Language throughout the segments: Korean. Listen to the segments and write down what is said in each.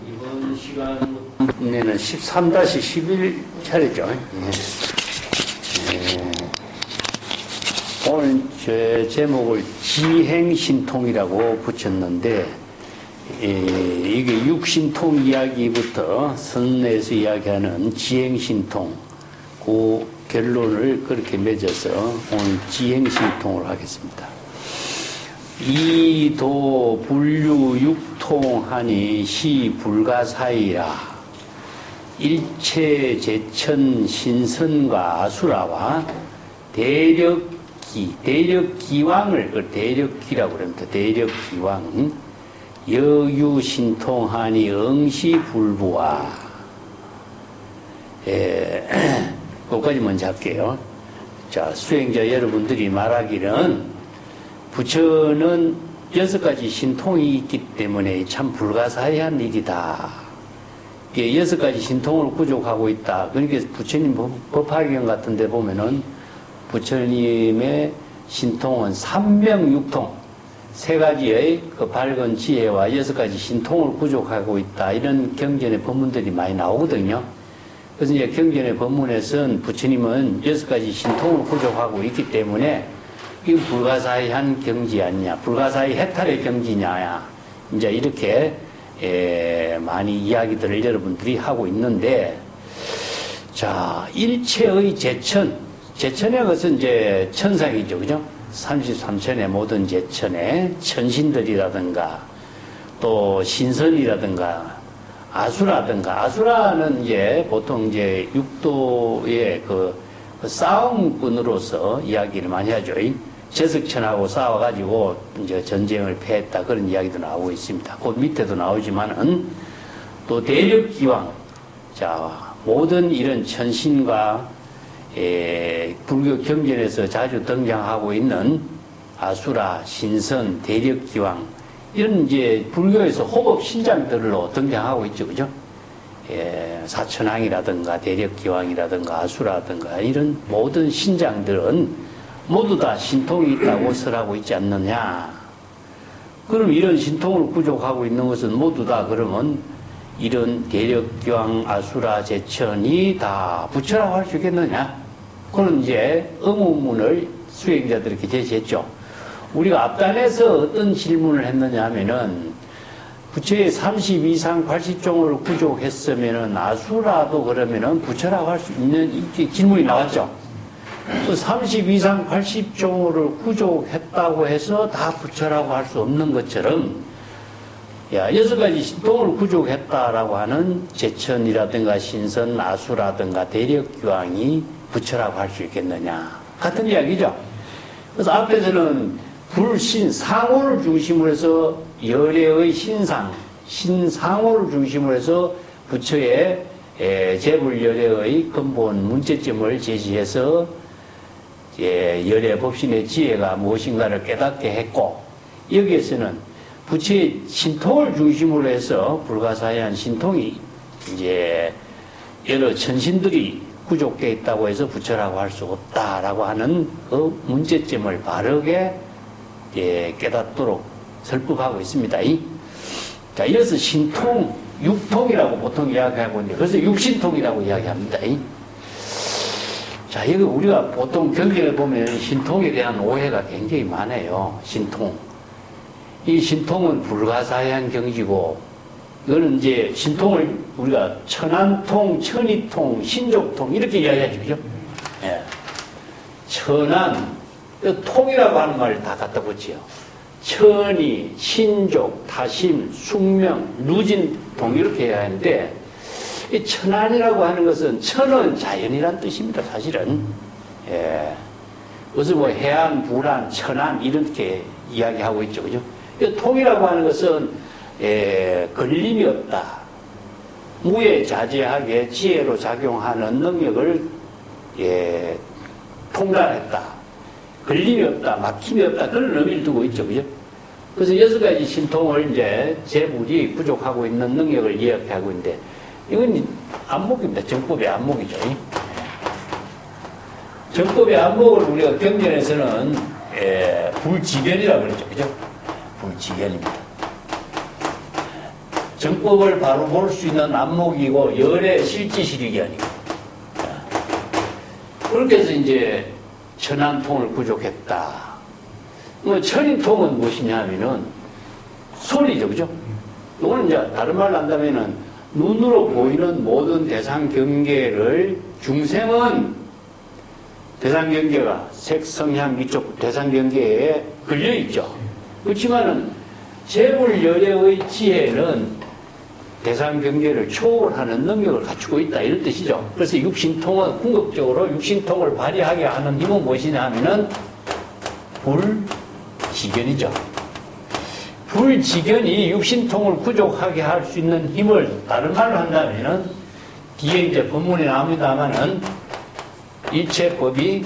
이번 시간에는 13-11 차례죠. 오늘 제 제목을 지행신통이라고 붙였는데, 이게 육신통 이야기부터 선에서 이야기하는 지행신통, 그 결론을 그렇게 맺어서 오늘 지행신통을 하겠습니다. 이도 불류 육통하니 시 불가사이라. 일체 제천 신선과 아수라와 대력기왕을 대력기라고 그럽니다. 대력기왕 여유신통하니 응시불부와. 그것까지 먼저 할게요. 자, 수행자 여러분들이 말하기는 부처는 6가지 신통이 있기 때문에 참 불가사의한 일이다. 6가지 신통을 구족하고 있다. 그러니까 부처님 법화경 같은 데 보면은 부처님의 신통은 삼명육통, 3가지의 그 밝은 지혜와 6가지 신통을 구족하고 있다. 이런 경전의 법문들이 많이 나오거든요. 그래서 이제 경전의 법문에서는 부처님은 6가지 신통을 구족하고 있기 때문에 이거 불가사의한 경지 아니냐, 불가사의 해탈의 경지냐, 이제 이렇게 많이 이야기들을 여러분들이 하고 있는데, 자, 일체의 제천의 것은 이제 천상이죠, 그죠? 33천의 모든 제천의 천신들이라든가, 또 신선이라든가, 아수라는 이제 보통 이제 육도의 그 싸움꾼으로서 이야기를 많이 하죠. 제석천하고 싸워가지고 이제 전쟁을 패했다. 그런 이야기도 나오고 있습니다. 그 밑에도 나오지만은 또 대력기왕. 자, 모든 이런 천신과 불교 경전에서 자주 등장하고 있는 아수라, 신선, 대력기왕. 이런 이제 불교에서 호법 신장들로 등장하고 있죠. 그죠? 사천왕이라든가 대력기왕이라든가 아수라든가 이런 모든 신장들은 모두 다 신통이 있다고 설하고 있지 않느냐. 그럼 이런 신통을 구족하고 있는 것은 모두 다 그러면 이런 대력기왕, 아수라, 제천이 다 부처라고 할 수 있겠느냐. 그런 이제 의문문을 수행자들에게 제시했죠. 우리가 앞단에서 어떤 질문을 했느냐 하면은 부처의 32상 80종을 구족했으면은 아수라도 그러면은 부처라고 할 수 있는 질문이 나왔죠. 그 32상 80종을 구족했다고 해서 다 부처라고 할 수 없는 것처럼, 6가지 신통을 구족했다라고 하는 제천이라든가 신선, 아수라든가 대력기왕이 부처라고 할 수 있겠느냐. 같은 이야기죠. 그래서 앞에서는 불신, 상호를 중심으로 해서 열애의 신상호를 중심으로 해서 부처의 재불열애의 근본 문제점을 제시해서 열애 법신의 지혜가 무엇인가를 깨닫게 했고, 여기에서는 부처의 신통을 중심으로 해서 불가사의한 신통이 이제 여러 천신들이 구족되어 있다고 해서 부처라고 할 수 없다라고 하는 그 문제점을 바르게 깨닫도록 설법하고 있습니다. 자, 이래서 신통, 육통이라고 보통 이야기하고 있는데, 그래서 육신통이라고 이야기합니다. 자, 이거 우리가 보통 경전에 보면 신통에 대한 오해가 굉장히 많아요. 신통. 이 신통은 불가사의한 경지고, 이거는 이제 신통을 우리가 천안통, 천이통, 신족통, 이렇게 이야기하죠. 그죠? 예. 천안, 통이라고 하는 말을 다 갖다 붙여요. 천이, 신족, 타심, 숙명, 누진통 이렇게 해야 하는데, 이 천안이라고 하는 것은 천은 자연이란 뜻입니다. 사실은. 그래서 뭐 해안, 불안, 천안 이렇게 이야기하고 있죠. 그죠? 이 통이라고 하는 것은 걸림이 없다. 무예자재하게 지혜로 작용하는 능력을 통달했다. 걸림이 없다, 막힘이 없다, 그런 의미를 두고 있죠. 그죠? 그래서 6가지 신통을 이제 재물이 부족하고 있는 능력을 이야기하고 있는데, 이건 안목입니다. 정법의 안목이죠. 정법의 안목을 우리가 경전에서는 불지변이라고 그러죠. 그죠? 불지견입니다. 정법을 바로 볼 수 있는 안목이고 열의 실지시력이 아니고. 그렇게 해서 이제 천안통을 구족했다. 뭐 천인통은 무엇이냐 하면은 소리죠, 그죠? 이거는 이제 다른 말로 한다면은 눈으로 보이는 모든 대상 경계를 중생은 대상 경계가 색, 성향 이쪽 대상 경계에 걸려 있죠. 그렇지만은 재불열애의 지혜는 대상 경계를 초월하는 능력을 갖추고 있다 이런 뜻이죠. 그래서 육신통은 궁극적으로 육신통을 발휘하게 하는 힘은 무엇이냐 하면은 불지견이죠. 불지견이 육신통을 구족하게 할 수 있는 힘을 다른 말로 한다면은 뒤에 이제 본문에 나옵니다만은 일체법이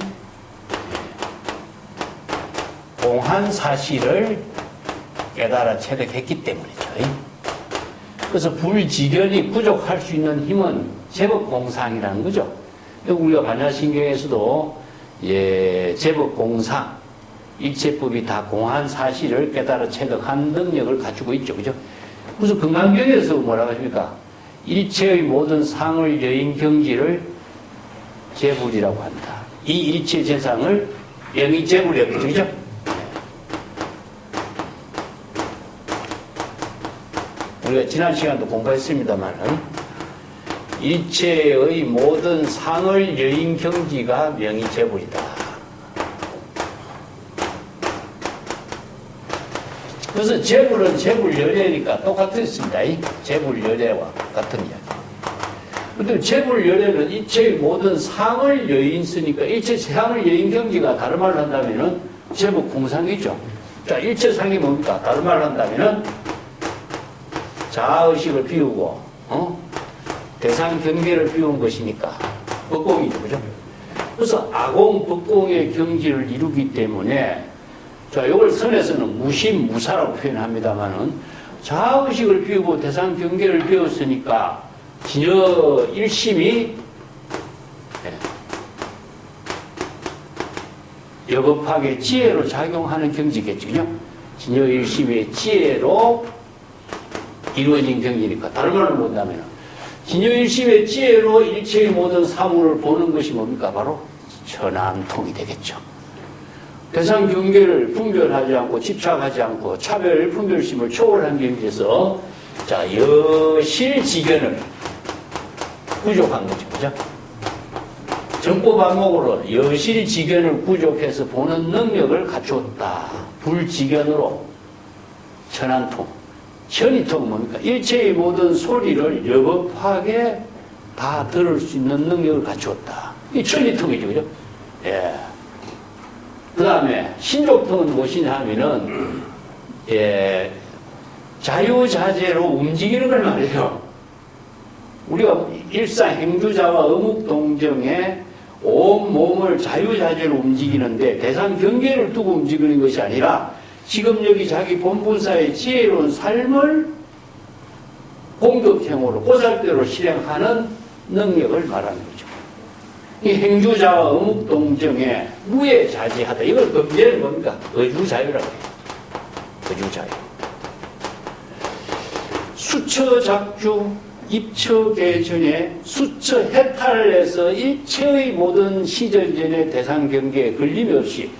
공한 사실을 깨달아 체득했기 때문이죠. 그래서 불지견이 구족할 수 있는 힘은 제법 공상이라는 거죠. 우리가 반야신경에서도 제법 공상, 일체법이 다 공한 사실을 깨달아 체득한 능력을 갖추고 있죠. 그죠? 그래서 금강경에서 뭐라고 하십니까? 일체의 모든 상을 여인 경지를 재불이라고 한다. 이 일체 재상을 영이 재불이라고 했죠. 그죠? 우리가 지난 시간도 공부했습니다만은 일체의 모든 상을 여인 경지가 명의 재불이다. 그래서 재불은 재불열애니까 똑같았습니다. 재불열애와 같은 이야기. 근데 재불열애는 일체의 모든 상을 여인 쓰니까 일체 상을 여인 경지가 다른 말로 한다면은 재불 공상이죠. 자, 일체상이 뭡니까? 다른 말로 한다면은 자아의식을 비우고, 대상 경계를 비운 것이니까, 법공이죠, 그죠? 그래서 아공, 법공의 경지를 이루기 때문에, 자, 이걸 선에서는 무심무사라고 표현합니다만은, 자아의식을 비우고 대상 경계를 비웠으니까, 진여 일심이, 여법학의 지혜로 작용하는 경지겠죠, 그죠? 진여 일심의 지혜로 이루어진 경지니까 다른 말로 본다면 진여일심의 지혜로 일체의 모든 사물을 보는 것이 뭡니까? 바로 천안통이 되겠죠. 대상 경계를 분별하지 않고 집착하지 않고 차별 분별심을 초월한 경지에서 자 여실지견을 구족한 거죠. 그죠? 정법 안목으로 여실지견을 구족해서 보는 능력을 갖추었다. 불지견으로 천안통. 천이통은 뭡니까? 일체의 모든 소리를 여법하게 다 들을 수 있는 능력을 갖추었다. 이 천이통이죠, 그죠? 예. 그 다음에 신족통은 무엇이냐 하면은, 자유자재로 움직이는 걸 말해요. 우리가 일상 행주자와 어묵동정에 온 몸을 자유자재로 움직이는데 대상 경계를 두고 움직이는 것이 아니라 지금 여기 자기 본분사의 지혜로운 삶을 공덕행으로 보살대로 실행하는 능력을 말하는 거죠. 이 행주자와 어묵동정에 무예자지하다. 이걸 범죄는 뭡니까? 거주자유라고 해요. 거주자유. 수처작주, 입처계전에 수처해탈해서 일체의 모든 시절전의 대상경계에 걸림이 없이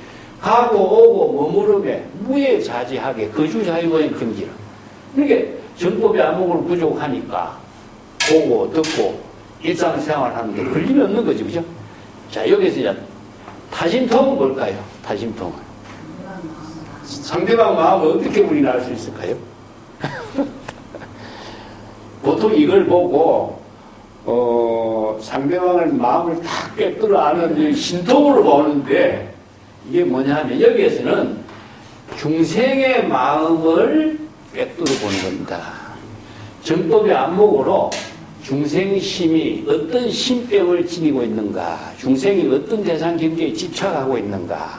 가고 오고 머무름에 무예자지하게 거주자유의 경지라. 그러니까 정법의 안목을 부족하니까 보고 듣고 일상생활하는데 걸림이 없는 거죠. 그죠? 자, 여기서 이제 타심통은 뭘까요? 타심통은. 상대방 마음을 어떻게 우리는 알 수 있을까요? 보통 이걸 보고 상대방의 마음을 딱 꿰뚫어 아는 신통으로 보는데 이게 뭐냐 하면 여기에서는 중생의 마음을 꿰뚫어 보는 겁니다. 정법의 안목으로 중생심이 어떤 신병을 지니고 있는가, 중생이 어떤 대상 경계에 집착하고 있는가,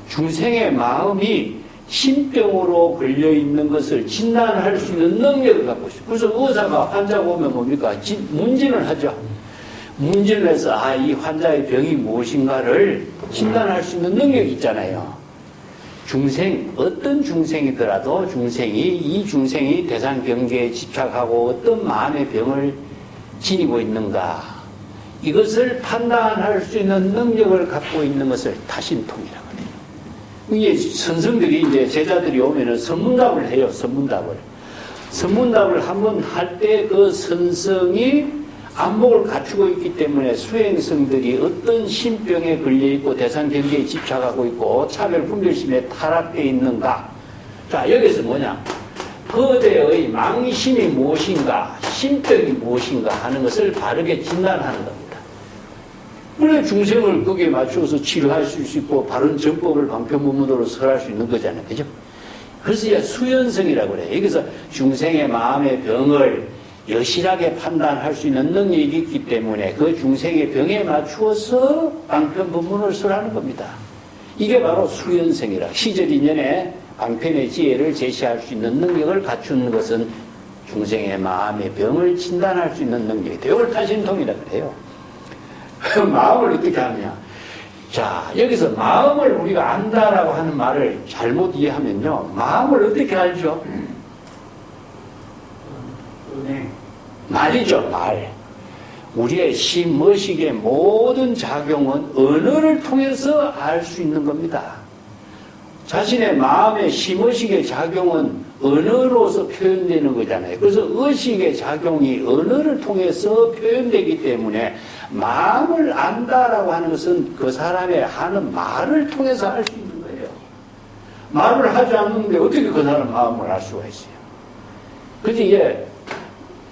중생의 마음이 신병으로 걸려있는 것을 진단할 수 있는 능력을 갖고 있어요. 그래서 의사가 환자 보면 뭡니까? 문진을 하죠. 문진을 해서 이 환자의 병이 무엇인가를 진단할 수 있는 능력이 있잖아요. 중생, 어떤 중생이더라도 이 중생이 대상 경계에 집착하고 어떤 마음의 병을 지니고 있는가, 이것을 판단할 수 있는 능력을 갖고 있는 것을 다신통이라고 해요. 이게 선생들이 이제 제자들이 오면은 선문답을 해요. 선문답을 한번 할 때 그 선성이 안목을 갖추고 있기 때문에 수행성들이 어떤 신병에 걸려있고 대상 경계에 집착하고 있고 차별 분별심에 타락되어 있는가. 자, 여기서 뭐냐, 거대의 망심이 무엇인가, 신병이 무엇인가 하는 것을 바르게 진단하는 겁니다. 물론 중생을 거기에 맞추어서 치료할 수 있고 바른 정법을 방편문문으로 설할 수 있는 거잖아요. 그죠? 그래서 이제 수연성이라고 그래요. 여기서 중생의 마음의 병을 여실하게 판단할 수 있는 능력이 있기 때문에 그 중생의 병에 맞추어서 방편문문을 설하는 겁니다. 이게 바로 수연성이라. 시절인연의 방편의 지혜를 제시할 수 있는 능력을 갖추는 것은 중생의 마음의 병을 진단할 수 있는 능력이다. 이걸 타신통이라고 그래요. 마음을 어떻게 하느냐. 자, 여기서 마음을 우리가 안다라고 하는 말을 잘못 이해하면요, 마음을 어떻게 알죠? 말이죠, 말. 우리의 심의식의 모든 작용은 언어를 통해서 알 수 있는 겁니다. 자신의 마음의 심의식의 작용은 언어로서 표현되는 거잖아요. 그래서 의식의 작용이 언어를 통해서 표현되기 때문에 마음을 안다라고 하는 것은 그 사람의 하는 말을 통해서 알 수 있는 거예요. 말을 하지 않는데 어떻게 그 사람 마음을 알 수가 있어요? 그래서 이게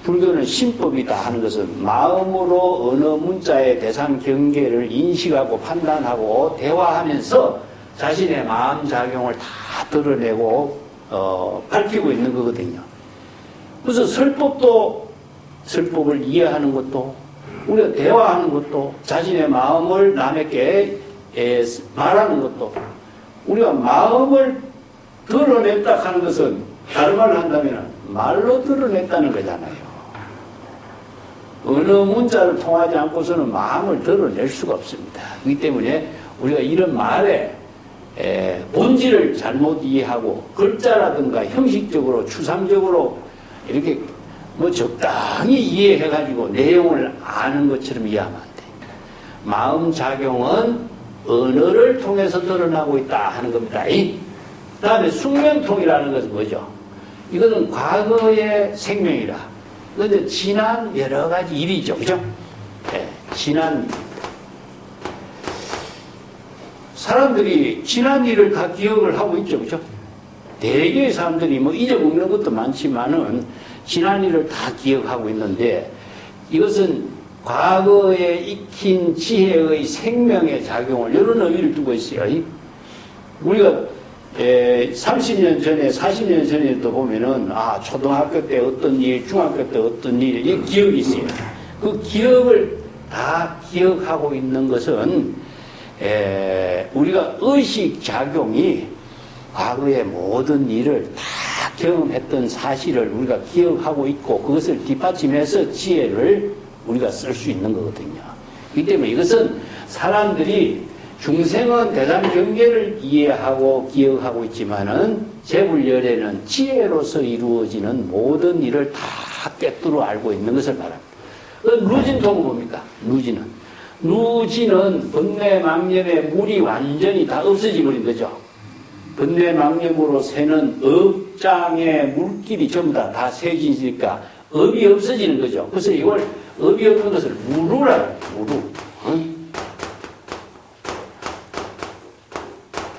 불교는 신법이다 하는 것은 마음으로 어느 문자의 대상 경계를 인식하고 판단하고 대화하면서 자신의 마음 작용을 다 드러내고 밝히고 있는 거거든요. 그래서 설법을 이해하는 것도, 우리가 대화하는 것도, 자신의 마음을 남에게 말하는 것도, 우리가 마음을 드러냈다 하는 것은 다른 말로 한다면 말로 드러냈다는 거잖아요. 어느 문자를 통하지 않고서는 마음을 드러낼 수가 없습니다. 그렇기 때문에 우리가 이런 말에 본질을 잘못 이해하고 글자라든가 형식적으로 추상적으로 이렇게 뭐 적당히 이해해가지고 내용을 아는 것처럼 이해하면 안 돼. 마음 작용은 언어를 통해서 드러나고 있다 하는 겁니다. 그 다음에 숙명통이라는 것은 뭐죠? 이거는 과거의 생명이라. 그런데 지난 여러 가지 일이죠. 그죠? 지난, 사람들이 지난 일을 다 기억을 하고 있죠. 그죠? 대개의 사람들이 뭐 잊어먹는 것도 많지만은 지난 일을 다 기억하고 있는데, 이것은 과거에 익힌 지혜의 생명의 작용을 이런 의미를 두고 있어요. 우리가 30년 전에, 40년 전에도 보면은, 초등학교 때 어떤 일, 중학교 때 어떤 일, 이 기억이 있어요. 그 기억을 다 기억하고 있는 것은, 우리가 의식작용이 과거의 모든 일을 다 경험했던 사실을 우리가 기억하고 있고, 그것을 뒷받침해서 지혜를 우리가 쓸 수 있는 거거든요. 그렇기 때문에 이것은 사람들이 중생은 대상 경계를 이해하고 기억하고 있지만은 재불열에는 지혜로서 이루어지는 모든 일을 다 꿰뚫어 알고 있는 것을 말합니다. 루진통은 뭡니까? 루진은 번뇌망념의 물이 완전히 다 없어져 버린 거죠. 번뇌망념으로 새는 업장의 물길이 전부 다 새지니까 업이 없어지는 거죠. 그래서 이걸 업이 없는 것을 무루라고 해요. 무루.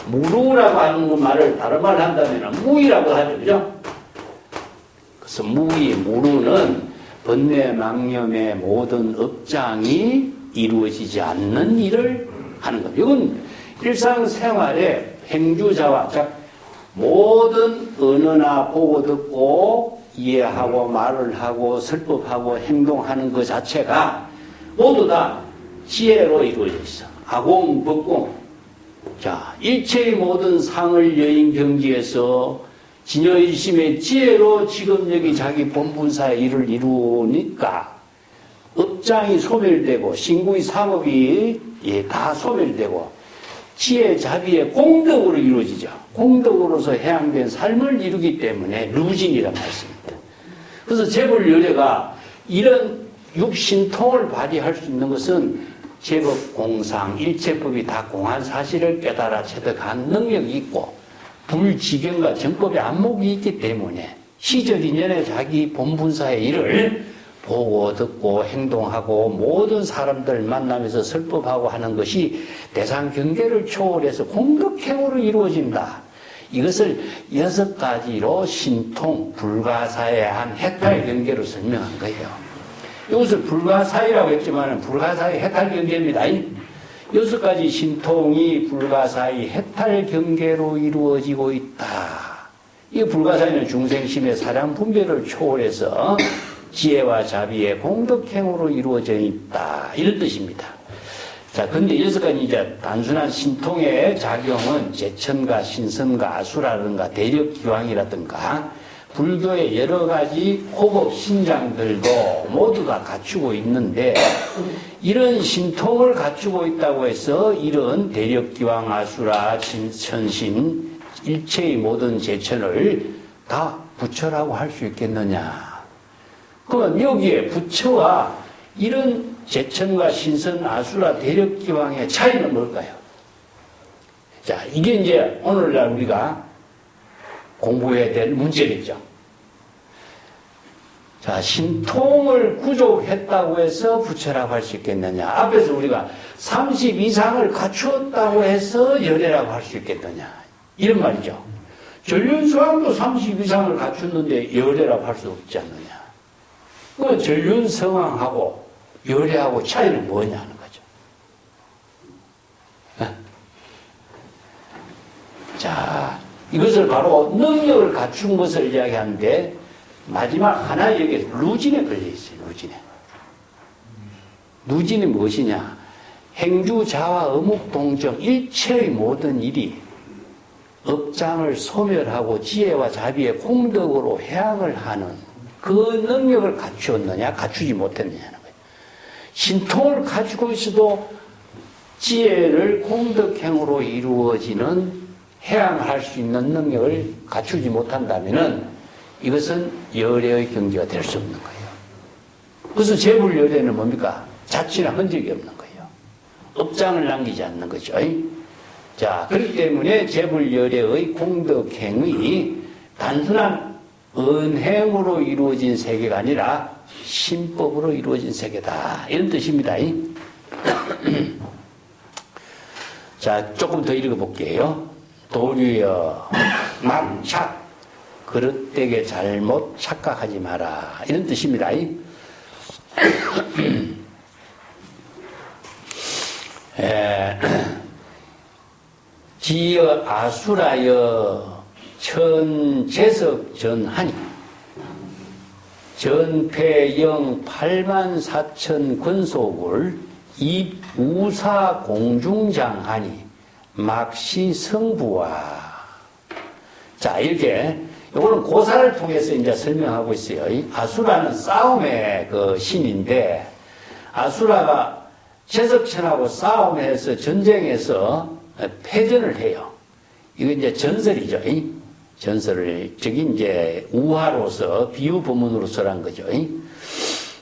무루라고 하는 말을 다른 말을 한다면 무이라고 하죠. 그죠? 그래서 무루는 번뇌망념의 모든 업장이 이루어지지 않는 일을 하는 겁니다. 이건 일상생활에 행주자와 모든 언어나 보고 듣고 이해하고 말을 하고 설법하고 행동하는 것 자체가 모두 다 지혜로 이루어져 있어. 아공, 법공. 자, 일체의 모든 상을 여인 경지에서 진여일심의 지혜로 지금 여기 자기 본분사의 일을 이루니까 업장이 소멸되고 신구의 상업이 다 소멸되고 지혜, 자비의 공덕으로 이루어지죠. 공덕으로서 해양된 삶을 이루기 때문에 루진이란 말씀입니다. 그래서 재불열애가 이런 육신통을 발휘할 수 있는 것은 제법 공상, 일체법이 다 공한 사실을 깨달아 체득한 능력이 있고 불지경과 정법의 안목이 있기 때문에 시절 인연의 자기 본분사의 일을 보고 듣고 행동하고 모든 사람들 만나면서 설법하고 하는 것이 대상 경계를 초월해서 공덕행으로 이루어진다. 이것을 6가지로 신통, 불가사의한 해탈 경계로 설명한 거예요. 이것을 불가사의라고 했지만 불가사의 해탈 경계입니다. 6가지 신통이 불가사의 해탈 경계로 이루어지고 있다. 이 불가사의는 중생심의 사량 분별을 초월해서 지혜와 자비의 공덕행으로 이루어져 있다. 이런 뜻입니다. 자, 근데 6가지 이제 단순한 신통의 작용은 제천과 신선과 아수라든가 대력기왕이라든가 불교의 여러 가지 호법 신장들도 모두 다 갖추고 있는데 이런 신통을 갖추고 있다고 해서 이런 대력기왕 아수라 천신 일체의 모든 제천을 다 부처라고 할 수 있겠느냐. 그러면 여기에 부처와 이런 제천과 신선 아수라 대력기왕의 차이는 뭘까요? 자, 이게 이제 오늘날 우리가 공부해야 될 문제겠죠. 자, 신통을 구족했다고 해서 부처라고 할 수 있겠느냐. 앞에서 우리가 30 이상을 갖추었다고 해서 열애라고 할 수 있겠느냐. 이런 말이죠. 전륜성왕도 30 이상을 갖췄는데 열애라고 할 수 없지 않느냐. 그 전륜성왕하고 열애하고 차이는 뭐냐 하는 거죠. 자, 이것을 바로 능력을 갖춘 것을 이야기하는데 마지막 하나 여기 루진에 걸려 있어요. 루진에. 루진이 무엇이냐? 행주, 자화, 어묵, 동정 일체의 모든 일이 업장을 소멸하고 지혜와 자비의 공덕으로 해양을 하는 그 능력을 갖추었느냐, 갖추지 못했느냐는 거예요. 신통을 가지고 있어도 지혜를 공덕행으로 이루어지는 해양할 수 있는 능력을 갖추지 못한다면은 이것은 열애의 경지가 될 수 없는 거예요. 그래서 재불열애는 뭡니까? 자취나 흔적이 없는 거예요. 업장을 남기지 않는 거죠. 자, 그렇기 때문에 재불열애의 공덕행이 단순한 은행으로 이루어진 세계가 아니라 신법으로 이루어진 세계다. 이런 뜻입니다. 자, 조금 더 읽어볼게요. 도류여 망착 그릇되게 잘못 착각하지 마라. 이런 뜻입니다. 지여 아수라여 천재석 전하니 전패영 84,000 권속을 입우사 공중장하니 막시 성부와. 자, 이렇게 이거는 고사를 통해서 이제 설명하고 있어요. 아수라는 싸움의 그 신인데 아수라가 제석천하고 싸움해서 전쟁에서 패전을 해요. 이거 이제 전설이죠. 전설을 저기 이제 우화로서 비유 본문으로서 한 거죠.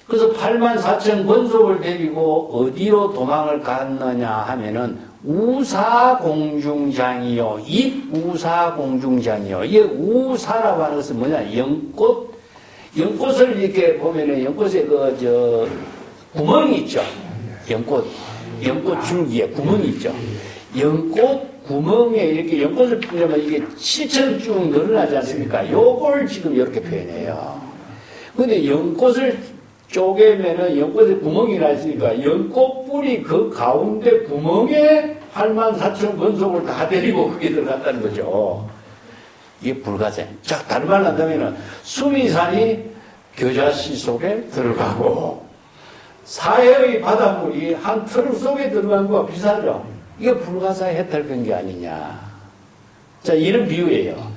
그래서 84,000 권속을 데리고 어디로 도망을 갔느냐 하면은 우사공중장이요. 입우사공중장이요. 이 우사라고 하는 것은 뭐냐? 연꽃. 연꽃을 이렇게 보면은 연꽃에 구멍이 있죠. 연꽃 줄기에 구멍이 있죠. 연꽃 구멍에 이렇게 연꽃을 뿌리면 이게 실처럼 쭉 늘어나지 않습니까? 요걸 지금 이렇게 표현해요. 근데 연꽃을 쪼개면은 연꽃에 구멍이 나 있으니까 연꽃 뿌리 그 가운데 구멍에 84,000 권속을 다 데리고 그게 들어갔다는 거죠. 이게 불가사의. 자, 다른 말로 한다면은 수미산이 겨자씨 속에 들어가고 사해의 바닷물이 한 트럭 속에 들어간 거와 비슷하죠. 이게 불가사의 해탈된 게 아니냐. 자, 이런 비유예요.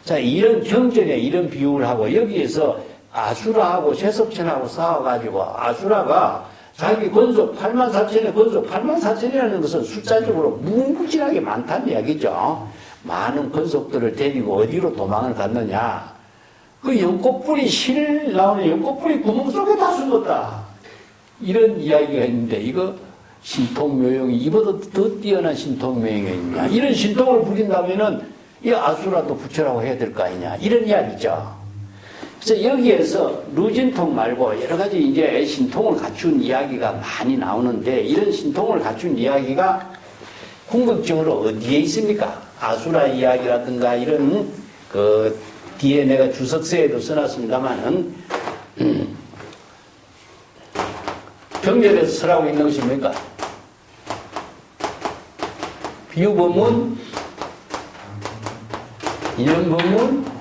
자, 이런 경전에 이런 비유를 하고 여기에서 아수라하고 제석천하고 싸워가지고 아수라가 자기 권속 8만 4천에 권속 8만 4천이라는 것은 숫자적으로 무궁무진하게 많다는 이야기죠. 많은 권속들을 데리고 어디로 도망을 갔느냐. 그 연꽃뿌리 실 나오는 연꽃뿌리 구멍 속에 다 숨었다. 이런 이야기가 있는데 이거 신통묘용이 이보다 더 뛰어난 신통묘용이 있냐. 이런 신통을 부린다면은 이 아수라도 부처라고 해야 될 거 아니냐. 이런 이야기죠. 그래서 여기에서 루진통 말고 여러 가지 이제 신통을 갖춘 이야기가 많이 나오는데 이런 신통을 갖춘 이야기가 궁극적으로 어디에 있습니까? 아수라 이야기라든가 이런 그 뒤에 내가 주석서에도 써놨습니다만은 병렬에서 설하고 있는 것이 뭡니까? 비유법문, 인연법문,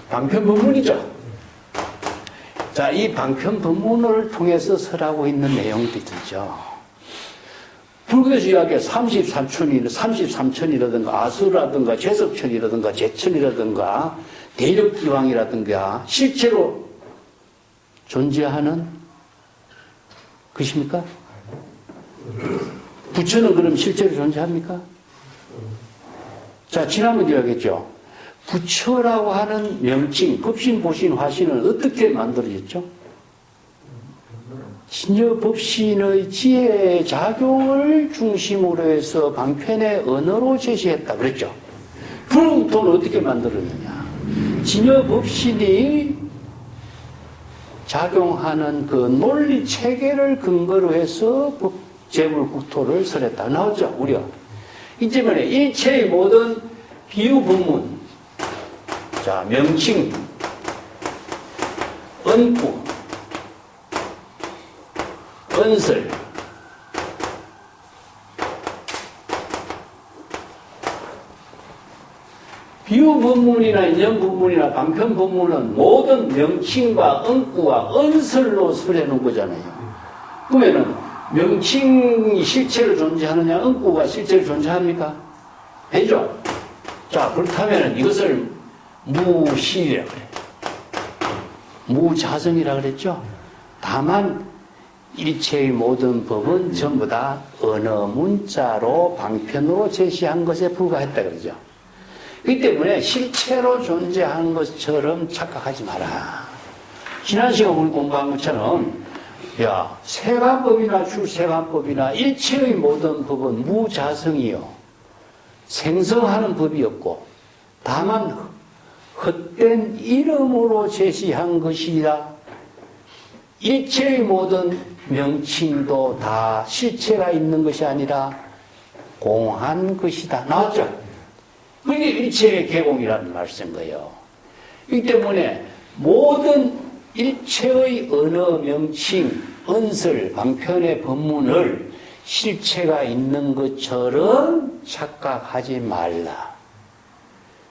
방편법문이죠. 자, 이 방편법문을 통해서 설하고 있는 내용들이죠. 불교에서 이야기해 33천이라든가 아수라든가 제석천이라든가 제천이라든가 대력기왕이라든가 실제로 존재하는 것입니까? 부처는 그럼 실제로 존재합니까? 자, 지난번에 이야기했죠. 부처라고 하는 명칭, 법신, 보신, 화신은 어떻게 만들어졌죠? 신여 법신의 지혜 작용을 중심으로 해서 방편의 언어로 제시했다 그랬죠. 불국토는 어떻게 만들었느냐. 신여 법신이 작용하는 그 논리 체계를 근거로 해서 재물국토를 설했다 나왔죠. 우리가 이 때문에 일체의 모든 비유 법문, 자, 명칭, 언구, 언설, 비유 법문이나 인연 법문이나 방편 법문은 모든 명칭과 언구와 언설로 설해놓은 거잖아요. 그러면은 명칭이 실체로 존재하느냐, 언구가 실제로 존재합니까? 되죠? 자, 그렇다면 이것을 무실이라고 그래요. 무자성이라고 그랬죠? 다만 일체의 모든 법은 전부 다 언어 문자로 방편으로 제시한 것에 불과했다 그러죠. 그렇기 때문에 실체로 존재한 것처럼 착각하지 마라. 지난 시간 우리 공부한 것처럼 야, 세관법이나 출세관법이나 일체의 모든 법은 무자성이요. 생성하는 법이었고 다만 헛된 이름으로 제시한 것이라 일체의 모든 명칭도 다 실체가 있는 것이 아니라 공한 것이다. 나왔죠? 그게 일체의 개공이라는 말씀인 거예요. 이 때문에 모든 일체의 언어, 명칭, 언설, 방편의 법문을 실체가 있는 것처럼 착각하지 말라.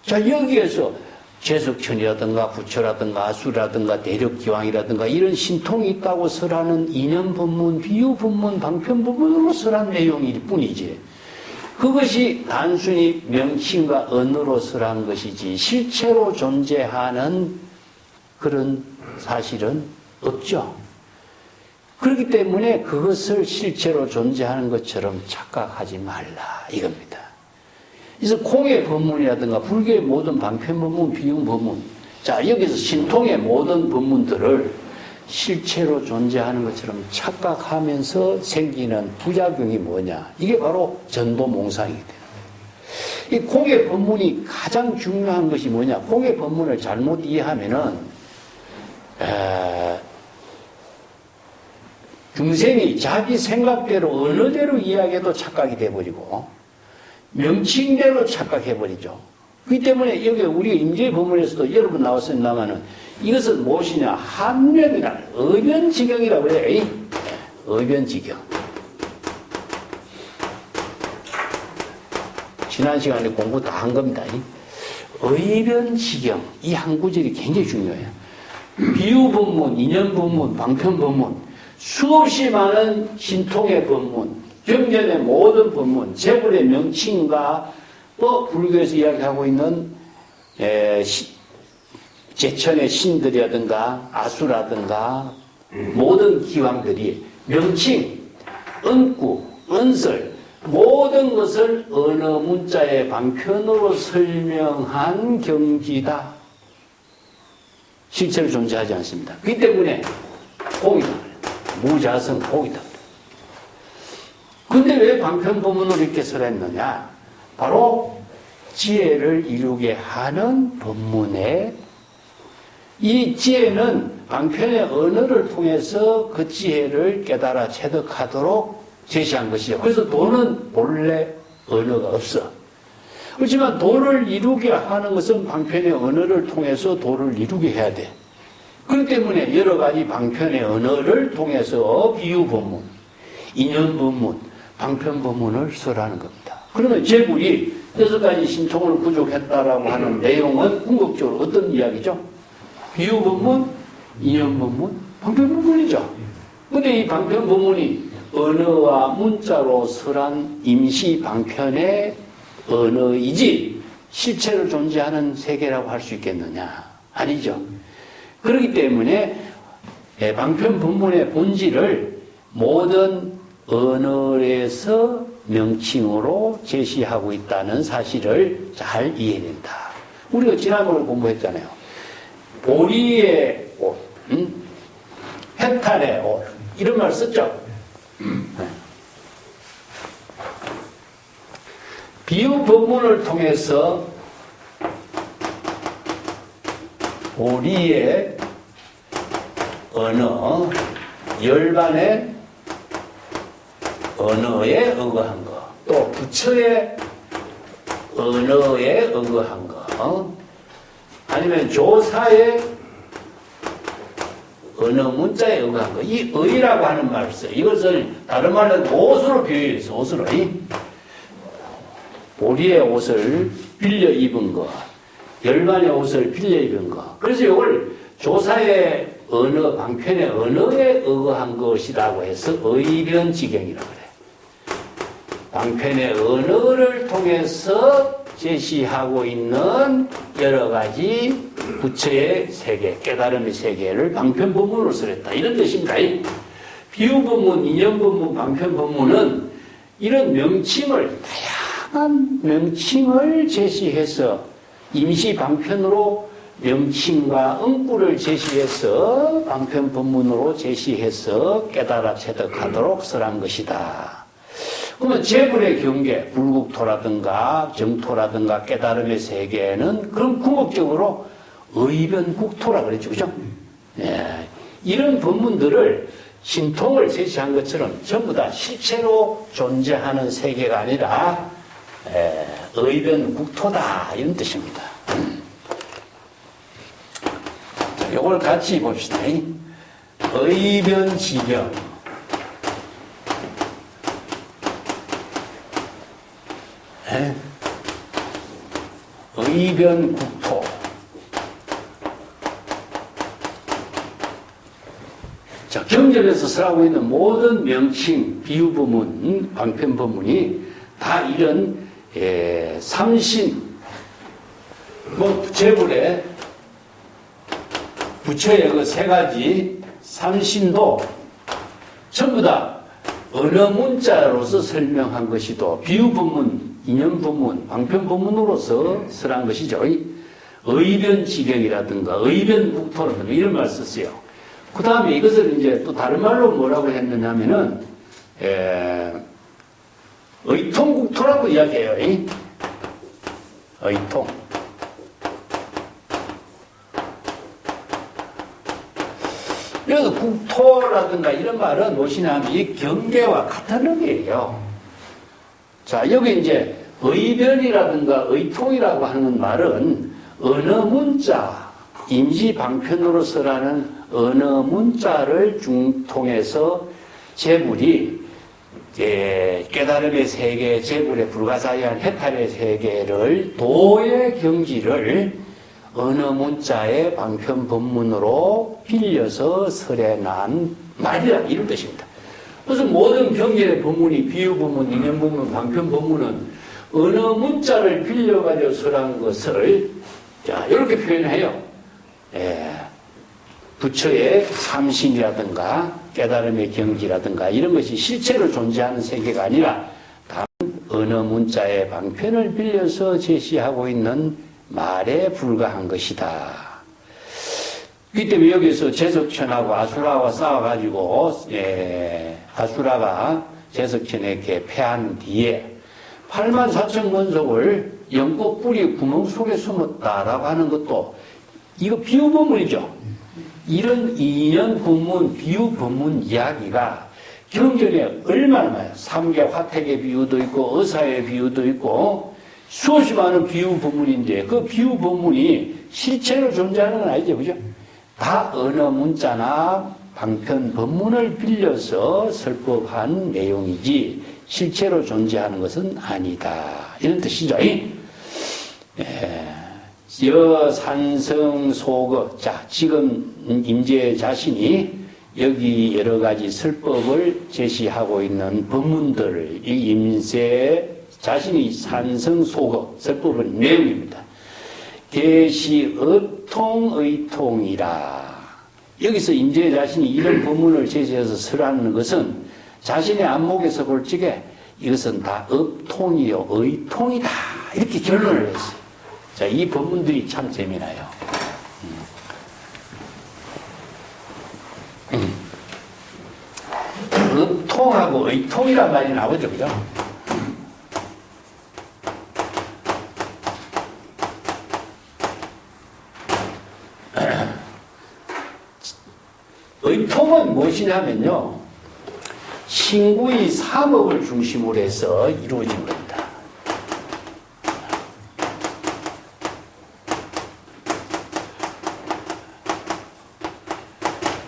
자, 여기에서 제석천이라든가 부처라든가 아수라든가 대력기왕이라든가 이런 신통이 있다고 설하는 인연법문, 비유법문, 방편법문으로 설한 내용일 뿐이지 그것이 단순히 명칭과 언어로 설한 것이지 실체로 존재하는 그런 사실은 없죠. 그렇기 때문에 그것을 실체로 존재하는 것처럼 착각하지 말라 이겁니다. 그래서 콩의 법문이라든가 불교의 모든 방편법문, 비유법문, 자, 여기서 신통의 모든 법문들을 실체로 존재하는 것처럼 착각하면서 생기는 부작용이 뭐냐? 이게 바로 전도몽상이 돼요. 이 콩의 법문이 가장 중요한 것이 뭐냐? 콩의 법문을 잘못 이해하면은 중생이 자기 생각대로 언어대로 이야기해도 착각이 돼버리고 명칭대로 착각해버리죠. 그렇기 때문에 여기 우리 임재 법문에서도 여러 번 나왔습니다만은 이것은 무엇이냐? 한면이라 의변지경이라고 그래요. 의변지경. 지난 시간에 공부 다 한 겁니다. 의변지경. 이 한 구절이 굉장히 중요해요. 비유법문, 인연법문, 방편법문, 수없이 많은 신통의 법문, 경전의 모든 법문, 재불의 명칭과 불교에서 이야기하고 있는 제천의 신들이라든가 아수라든가 모든 기왕들이 명칭, 은구, 은설 모든 것을 언어 문자의 방편으로 설명한 경지다. 실체로 존재하지 않습니다. 그렇기 때문에 공이다. 무자성 공이다. 근데 왜 방편법문으로 이렇게 설했느냐? 바로 지혜를 이루게 하는 법문에 이 지혜는 방편의 언어를 통해서 그 지혜를 깨달아 체득하도록 제시한 것이죠. 그래서 도는 본래 언어가 없어. 그렇지만 도를 이루게 하는 것은 방편의 언어를 통해서 도를 이루게 해야 돼. 그렇기 때문에 여러 가지 방편의 언어를 통해서 비유법문, 인연법문, 방편법문을 설하는 겁니다. 그러면 제불이 6가지 신통을 부족했다라고 하는 내용은 궁극적으로 어떤 이야기죠? 비유법문, 인연법문, 방편법문이죠. 근데 이 방편법문이 언어와 문자로 설한 임시 방편의 언어이지 실체로 존재하는 세계라고 할 수 있겠느냐? 아니죠. 그렇기 때문에 방편법문의 본질을 모든 언어에서 명칭으로 제시하고 있다는 사실을 잘 이해해야 된다. 우리가 지난번에 공부했잖아요. 보리의 옷, 해탈의 옷 이런 말 썼죠. 비유 법문을 통해서 보리의 언어, 열반의 언어에 의거한 것, 또 부처의 언어에 의거한 것, 아니면 조사의 언어 문자에 의거한 것. 이 의라고 하는 말을 써요. 이것을 다른 말로 옷으로 비유해서 옷으로. 보리의 옷을 빌려 입은 것, 열반의 옷을 빌려 입은 것. 그래서 이걸 조사의 언어, 방편의 언어에 의거한 것이라고 해서 의변지경이라고 그래. 방편의 언어를 통해서 제시하고 있는 여러 가지 부처의 세계, 깨달음의 세계를 방편법문으로 설했다. 이런 뜻입니다. 비유법문, 인연법문, 방편법문은 이런 명칭을, 다양한 명칭을 제시해서 임시 방편으로 명칭과 은구를 제시해서 방편법문으로 제시해서 깨달아 체득하도록 설한 것이다. 그러면 재불의 경계, 불국토라든가 정토라든가 깨달음의 세계는 그럼 궁극적으로 의변국토라 그랬죠. 그죠? 예, 이런 법문들을 신통을 제시한 것처럼 전부 다 실체로 존재하는 세계가 아니라 의변국토다 이런 뜻입니다. 자, 이걸 같이 봅시다. 의변지경. 의변국토. 자, 경전에서 설하고 있는 모든 명칭, 비유법문, 방편법문이 다 이런 삼신, 재불의 부처의 그 3가지 삼신도 전부 다 언어 문자로서 설명한 것이도 비유법문, 인연법문, 방편법문으로서 설한 것이죠. 의변지경이라든가 의변국토라든가 이런 말 썼어요. 그 다음에 이것을 이제 또 다른 말로 뭐라고 했느냐 하면은 의통국토라고 이야기해요. 의통. 그래서 국토라든가 이런 말은 무엇이냐 하면 이 경계와 같은 의미예요. 자, 여기 이제 의변이라든가 의통이라고 하는 말은 언어 문자, 임시 방편으로 설하는 언어 문자를 통해서 재불이 깨달음의 세계, 재불의 불가사의한 해탈의 세계를 도의 경지를 언어 문자의 방편 법문으로 빌려서 설해난 말이라 이런 뜻입니다. 그래서 모든 경전의 법문이 비유 법문, 인연 법문, 방편 법문은 언어 문자를 빌려가지고 설한 것을 자 이렇게 표현해요. 부처의 삼신이라든가 깨달음의 경지라든가 이런 것이 실제로 존재하는 세계가 아니라 다른 언어 문자의 방편을 빌려서 제시하고 있는 말에 불과한 것이다. 그렇기 때문에 여기서 제석천하고 아수라와 싸워가지고 아수라가 제석천에게 패한 뒤에 84,000 권속을 연꽃 뿌리 구멍 속에 숨었다라고 하는 것도 이거 비유 본문이죠. 이런 인연 본문, 비유 본문 이야기가 경전에 얼마나 많아요. 삼계 화택의 비유도 있고 의사의 비유도 있고 수없이 많은 비유 본문인데 그 비유 본문이 실체로 존재하는 건 아니죠. 그죠? 다 언어 문자나 방편 본문을 빌려서 설법한 내용이지 실체로 존재하는 것은 아니다. 이런 뜻이죠. 여산성소거. 자, 지금 임재 자신이 여기 여러 가지 설법을 제시하고 있는 법문들을 이 임재 자신이 산성소거 설법의 내용입니다. 계시 의통이라. 여기서 임재 자신이 이런 법문을 제시해서 설하는 것은 자신의 안목에서 볼 적에 이것은 다 업통이요 의통이다. 이렇게 결론을 했어요. 자, 이 법문들이 참 재미나요. 업통하고 의통이란 말이 나오죠. 그죠? 의통은 무엇이냐면요. 신구의 삼업을 중심으로 해서 이루어진 겁니다.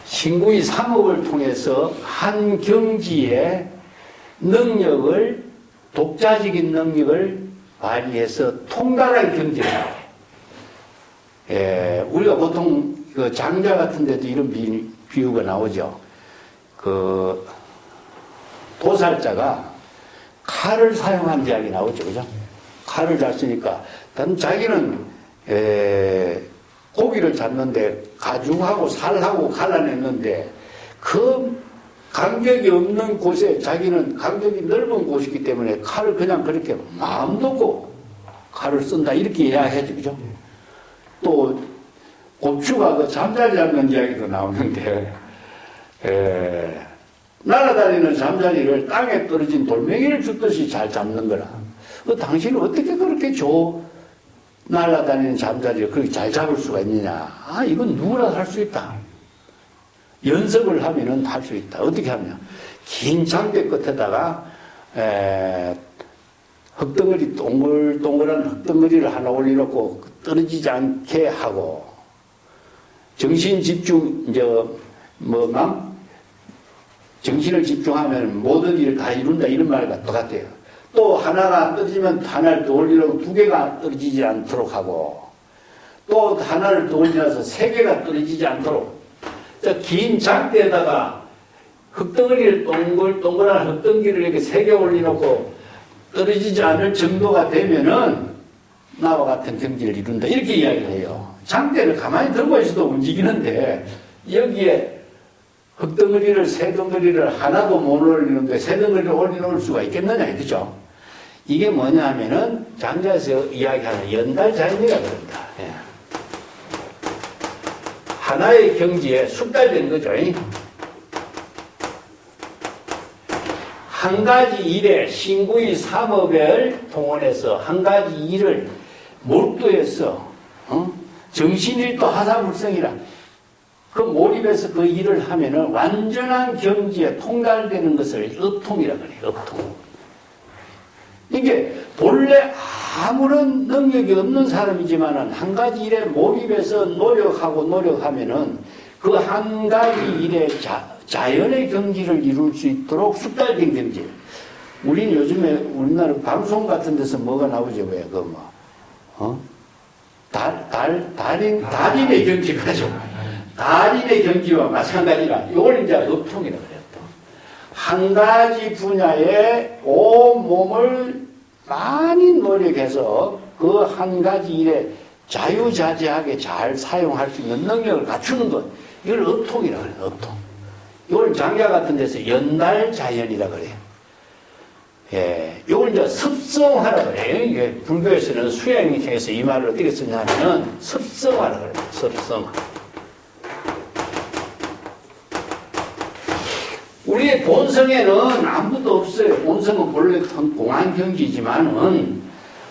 신구의 삼업을 통해서 한 경지의 능력을, 독자적인 능력을 발휘해서 통달할 경지를 말해요. 우리가 보통 그 장자 같은 데도 이런 비유가 나오죠. 그 도살자가 칼을 사용한 이야기 나오죠. 그죠? 칼을 잘 쓰니까 자기는 고기를 잡는데 가죽하고 살하고 갈라냈는데 그 간격이 없는 곳에 자기는 간격이 넓은 곳이기 때문에 칼을 그냥 그렇게 마음 놓고 칼을 쓴다 이렇게 이야기하죠. 그죠? 또 고추가 그 잠자리 잡는 이야기도 나오는데 날아다니는 잠자리를 땅에 떨어진 돌멩이를 줍듯이 잘 잡는 거라. 당신은 어떻게 그렇게 날아다니는 잠자리를 그렇게 잘 잡을 수가 있느냐. 이건 누구나 할 수 있다. 연습을 하면은 할 수 있다. 어떻게 하냐. 긴 장대 끝에다가 흙덩어리, 동글동글한 흙덩어리를 하나 올려놓고 떨어지지 않게 하고, 정신 집중, 정신을 집중하면 모든 일을 다 이룬다. 이런 말과 똑같아요. 또 하나가 떨어지면 하나를 더 올리려고 두 개가 떨어지지 않도록 하고, 또 하나를 더 올려서 세 개가 떨어지지 않도록, 긴 장대에다가 흙덩어리를 동글동글한 흙덩어리를 이렇게 세 개 올려놓고 떨어지지 않을 정도가 되면은 나와 같은 경지를 이룬다. 이렇게 이야기를 해요. 장대를 가만히 들고 있어도 움직이는데 여기에 흙덩어리를 세 덩어리를 하나도 못 올리는데 세 덩어리를 올려놓을 수가 있겠느냐. 그죠? 이게 뭐냐 하면은 장자에서 이야기하는 연달자연이라 그런다. 예. 하나의 경지에 숙달된 거죠. 한 가지 일에 신구의 삼업을 동원해서 한 가지 일을 몰두해서 정신일도 하사불성이라 그 몰입해서 그 일을 하면은 완전한 경지에 통달되는 것을 업통이라 그래요. 업통. 이게 본래 아무런 능력이 없는 사람이지만은 한 가지 일에 몰입해서 노력하면은 그 한 가지 일에 자연의 경지를 이룰 수 있도록 숙달된 경지. 우리는 요즘에 우리나라 방송 같은 데서 뭐가 나오죠? 왜? 달인의 경지가죠. 달인의 경지와 마찬가지라. 이걸 이제 업통이라 그래요. 한 가지 분야에 온 몸을 많이 노력해서 그 한 가지 일에 자유자재하게 잘 사용할 수 있는 능력을 갖추는 것. 이걸 업통이라고 그래요. 업통. 이걸 장자 같은 데서 연달자연이라고 그래요. 예, 이걸 이제 습성화라고 그래요. 이게 불교에서는 수행에서 이 말을 어떻게 쓰냐면은 습성화라고 그래요. 습성화. 우리의 본성에는 아무것도 없어요. 본성은 본래 공한 경지지만은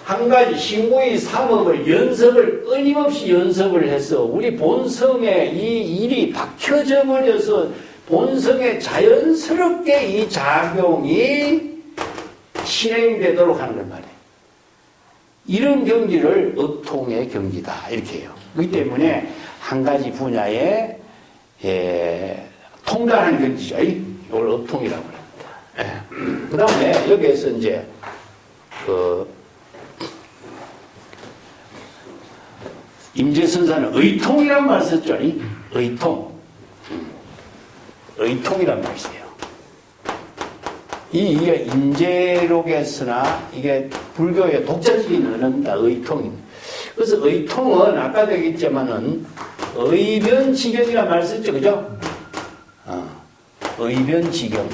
한 가지 신구의 삼업을 연습을 끊임없이 연습을 해서 우리 본성에 이 일이 박혀져 버려서 본성에 자연스럽게 이 작용이 실행되도록 하는 걸 말이에요. 이런 경지를 업통의 경지다 이렇게 해요. 그렇기 때문에 한 가지 분야에 통달한 경지죠. 이걸 업통이라고 합니다. 그 다음에 여기에서 이제 임재선사는 의통이라는 말을 썼죠. 의통. 의통이란 말이 있어요. 이게 임재록에서나 이게 불교의 독자적인 언어입니다. 의통입니다. 그래서 의통은 아까도 얘기했지만은 의변지경이라는 말을 썼죠. 그죠? 의변지경.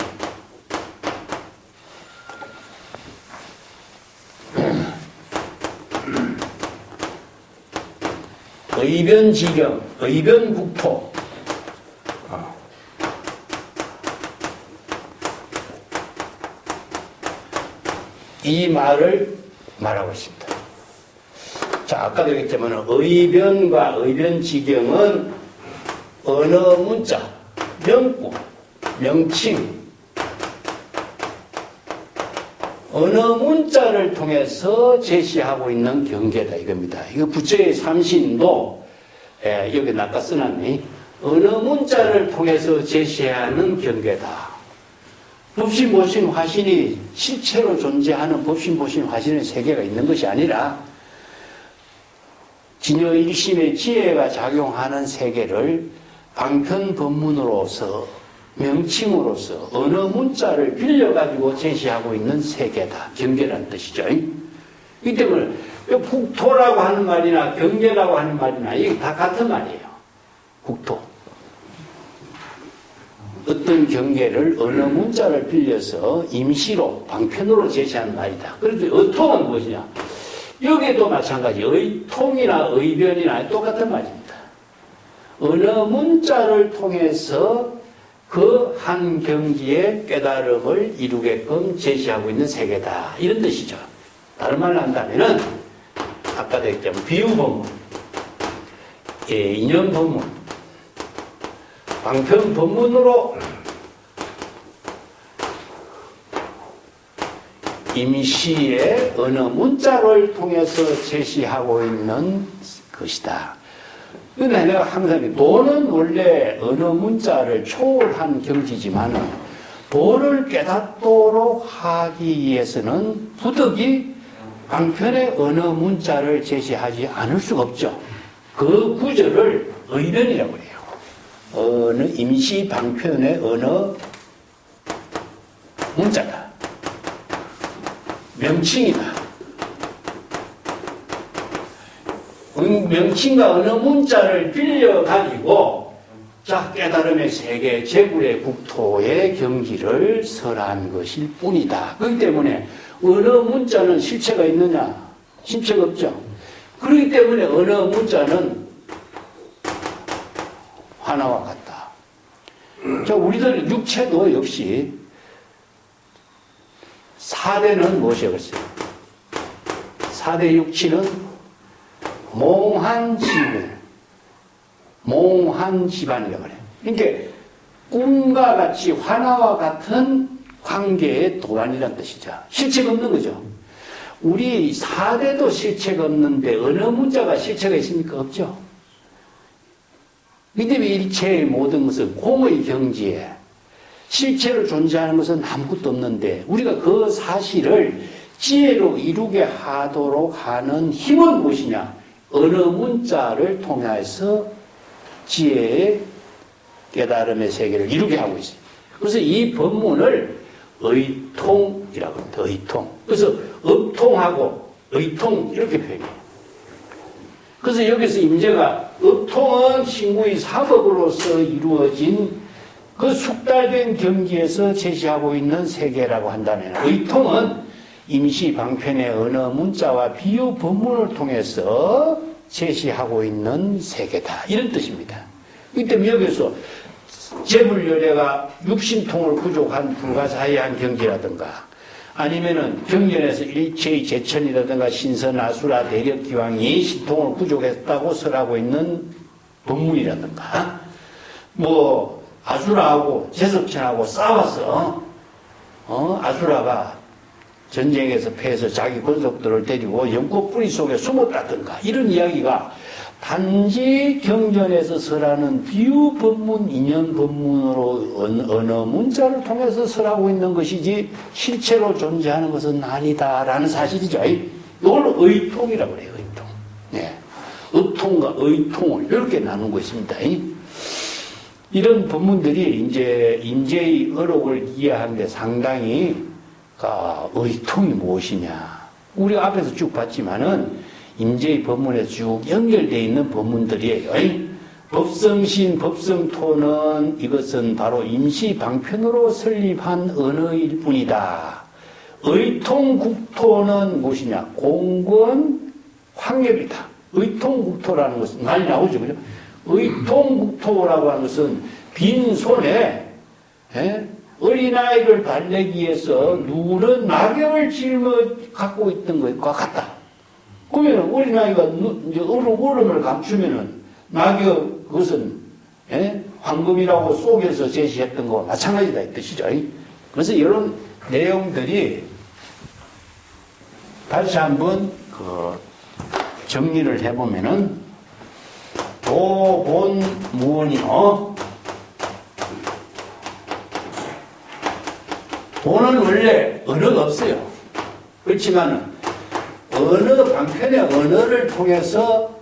의변지경, 의변국토. 이 말을 말하고 있습니다. 자, 아까도 얘기했지만 의변과 의변지경은 언어 문자, 명구, 명칭, 언어 문자를 통해서 제시하고 있는 경계다 이겁니다. 이거 부처의 삼신도 여기 아까 써놨네. 언어 문자를 통해서 제시하는 경계다. 법신보신 화신이 실체로 존재하는 법신보신 화신의 세계가 있는 것이 아니라 진여일심의 지혜가 작용하는 세계를 방편법문으로서 명칭으로서 언어 문자를 빌려가지고 제시하고 있는 세계다. 경계라는 뜻이죠. 이 때문에 국토라고 하는 말이나 경계라고 하는 말이나 이게 다 같은 말이에요. 국토. 어떤 경계를 언어 문자를 빌려서 임시로 방편으로 제시하는 말이다. 그런데 의통은 무엇이냐? 여기에도 마찬가지. 의통이나 의변이나 똑같은 말입니다. 언어 문자를 통해서 그 한 경지의 깨달음을 이루게끔 제시하고 있는 세계다. 이런 뜻이죠. 다른 말로 한다면은 아까도 얘기했지만 비유법문, 인연법문, 방편법문으로 임시의 언어 문자를 통해서 제시하고 있는 것이다. 그런데 내가 항상 도는 원래 언어 문자를 초월한 경지지만 도를 깨닫도록 하기 위해서는 부득이 방편의 언어 문자를 제시하지 않을 수가 없죠. 그 구절을 의변이라고 해요. 어느 임시 방편의 언어 문자다. 명칭이다. 명칭과 언어 문자를 빌려가지고 자 깨달음의 세계 제굴의 국토의 경지를 설한 것일 뿐이다. 그렇기 때문에 언어 문자는 실체가 있느냐? 실체가 없죠. 그렇기 때문에 언어 문자는 하나와 같다. 자, 우리들 육체도 역시 4대는 무엇이겠어요? 4대 육치는 몽한 집안이라고 그래요. 그러니까 꿈과 같이 환화와 같은 관계의 도안이라는 뜻이죠. 실체가 없는 거죠. 우리 4대도 실체가 없는데 어느 문자가 실체가 있습니까? 없죠. 이 때문에 일체의 모든 것은 공의 경지에 실체로 존재하는 것은 아무것도 없는데 우리가 그 사실을 지혜로 이루게 하도록 하는 힘은 무엇이냐? 어느 문자를 통해서 지혜의 깨달음의 세계를 이루게 하고 있어요. 그래서 이 법문을 의통이라고 합니다. 의통. 그래서 업통하고 의통 이렇게 표현해요. 그래서 여기서 임재가 업통은 신구의 사법으로서 이루어진 그 숙달된 경지에서 제시하고 있는 세계라고 한다면, 의통은 임시 방편의 언어 문자와 비유 법문을 통해서 제시하고 있는 세계다, 이런 뜻입니다. 이 때문에 여기서 재물열애가 육신통을 구족한 불가사의한 경지라든가, 아니면은 경전에서 일체의 제천이라든가 신선아수라 대력기왕이 신통을 구족했다고 설하고 있는 법문이라든가, 뭐 아수라하고 제석천하고 싸워서 아수라가 전쟁에서 패해서 자기 권속들을 데리고 연꽃 뿌리 속에 숨었다든가, 이런 이야기가 단지 경전에서 설하는 비유 법문, 인연 법문으로 언어 문자를 통해서 설하고 있는 것이지 실체로 존재하는 것은 아니다라는 사실이죠. 이걸 의통이라고 그래요. 의통. 네. 의통과 의통을 이렇게 나누고 있습니다. 이런 법문들이 이제 임재의 어록을 이해하는데 상당히 의통이 무엇이냐, 우리가 앞에서 쭉 봤지만은 임재의 법문에 쭉 연결되어 있는 법문들이에요. 법성신, 법성토는 이것은 바로 임시 방편으로 설립한 언어일 뿐이다. 의통국토는 무엇이냐, 공권 황엽이다. 의통국토라는 것은 많이 나오죠, 그죠? 의통국토라고 하는 것은 빈손에 어린아이를 달래기 위해서 누런 낙엽을 짊어 갖고 있던 것과 같다. 그러면 어린아이가 얼음을 감추면은 낙엽, 그것은 황금이라고 속에서 제시했던 거와 마찬가지다, 이 뜻이죠. 그래서 이런 내용들이 다시 한번 정리를 해보면은, 도본 무언이요. 도는 원래 언어가 없어요. 그렇지만 방편의 언어를 통해서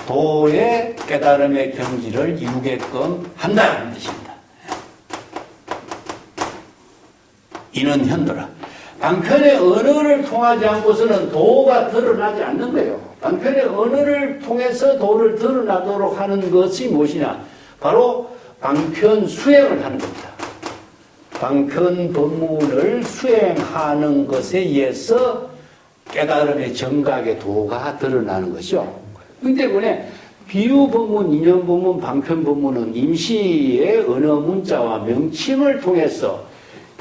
도의 깨달음의 경지를 이루게끔 한다는 뜻입니다. 이는 현도라. 방편의 언어를 통하지 않고서는 도가 드러나지 않는 거예요. 방편의 언어를 통해서 도를 드러나도록 하는 것이 무엇이냐? 바로 방편 수행을 하는 겁니다. 방편 법문을 수행하는 것에 의해서 깨달음의 정각의 도가 드러나는 것이죠. 그렇기 때문에 비유 법문, 인연 법문, 방편 법문은 임시의 언어 문자와 명칭을 통해서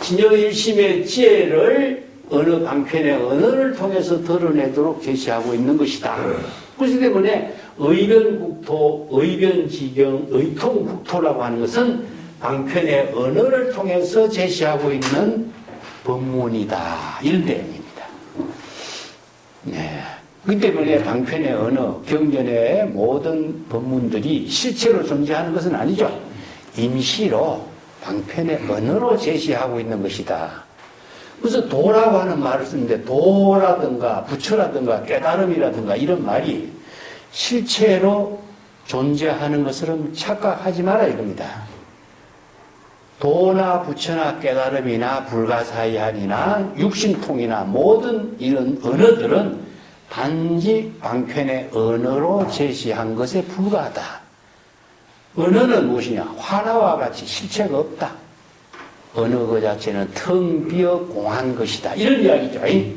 진여일심의 지혜를 어느 방편의 언어를 통해서 드러내도록 제시하고 있는 것이다. 그렇기 때문에 의변국토, 의변지경, 의통국토라고 하는 것은 방편의 언어를 통해서 제시하고 있는 법문이다, 이런 내용입니다. 네. 그렇기 때문에 방편의 언어, 경전의 모든 법문들이 실체로 존재하는 것은 아니죠. 임시로 방편의 언어로 제시하고 있는 것이다. 그래서 도라고 하는 말을 쓰는데, 도라든가 부처라든가 깨달음이라든가 이런 말이 실체로 존재하는 것처럼 착각하지 마라, 이겁니다. 도나 부처나 깨달음이나 불가사의한이나 육신통이나 모든 이런 언어들은 단지 방편의 언어로 제시한 것에 불과하다. 언어는 무엇이냐? 화나와 같이 실체가 없다. 언어 그 자체는 텅 비어 공한 것이다, 이런 이야기죠. 이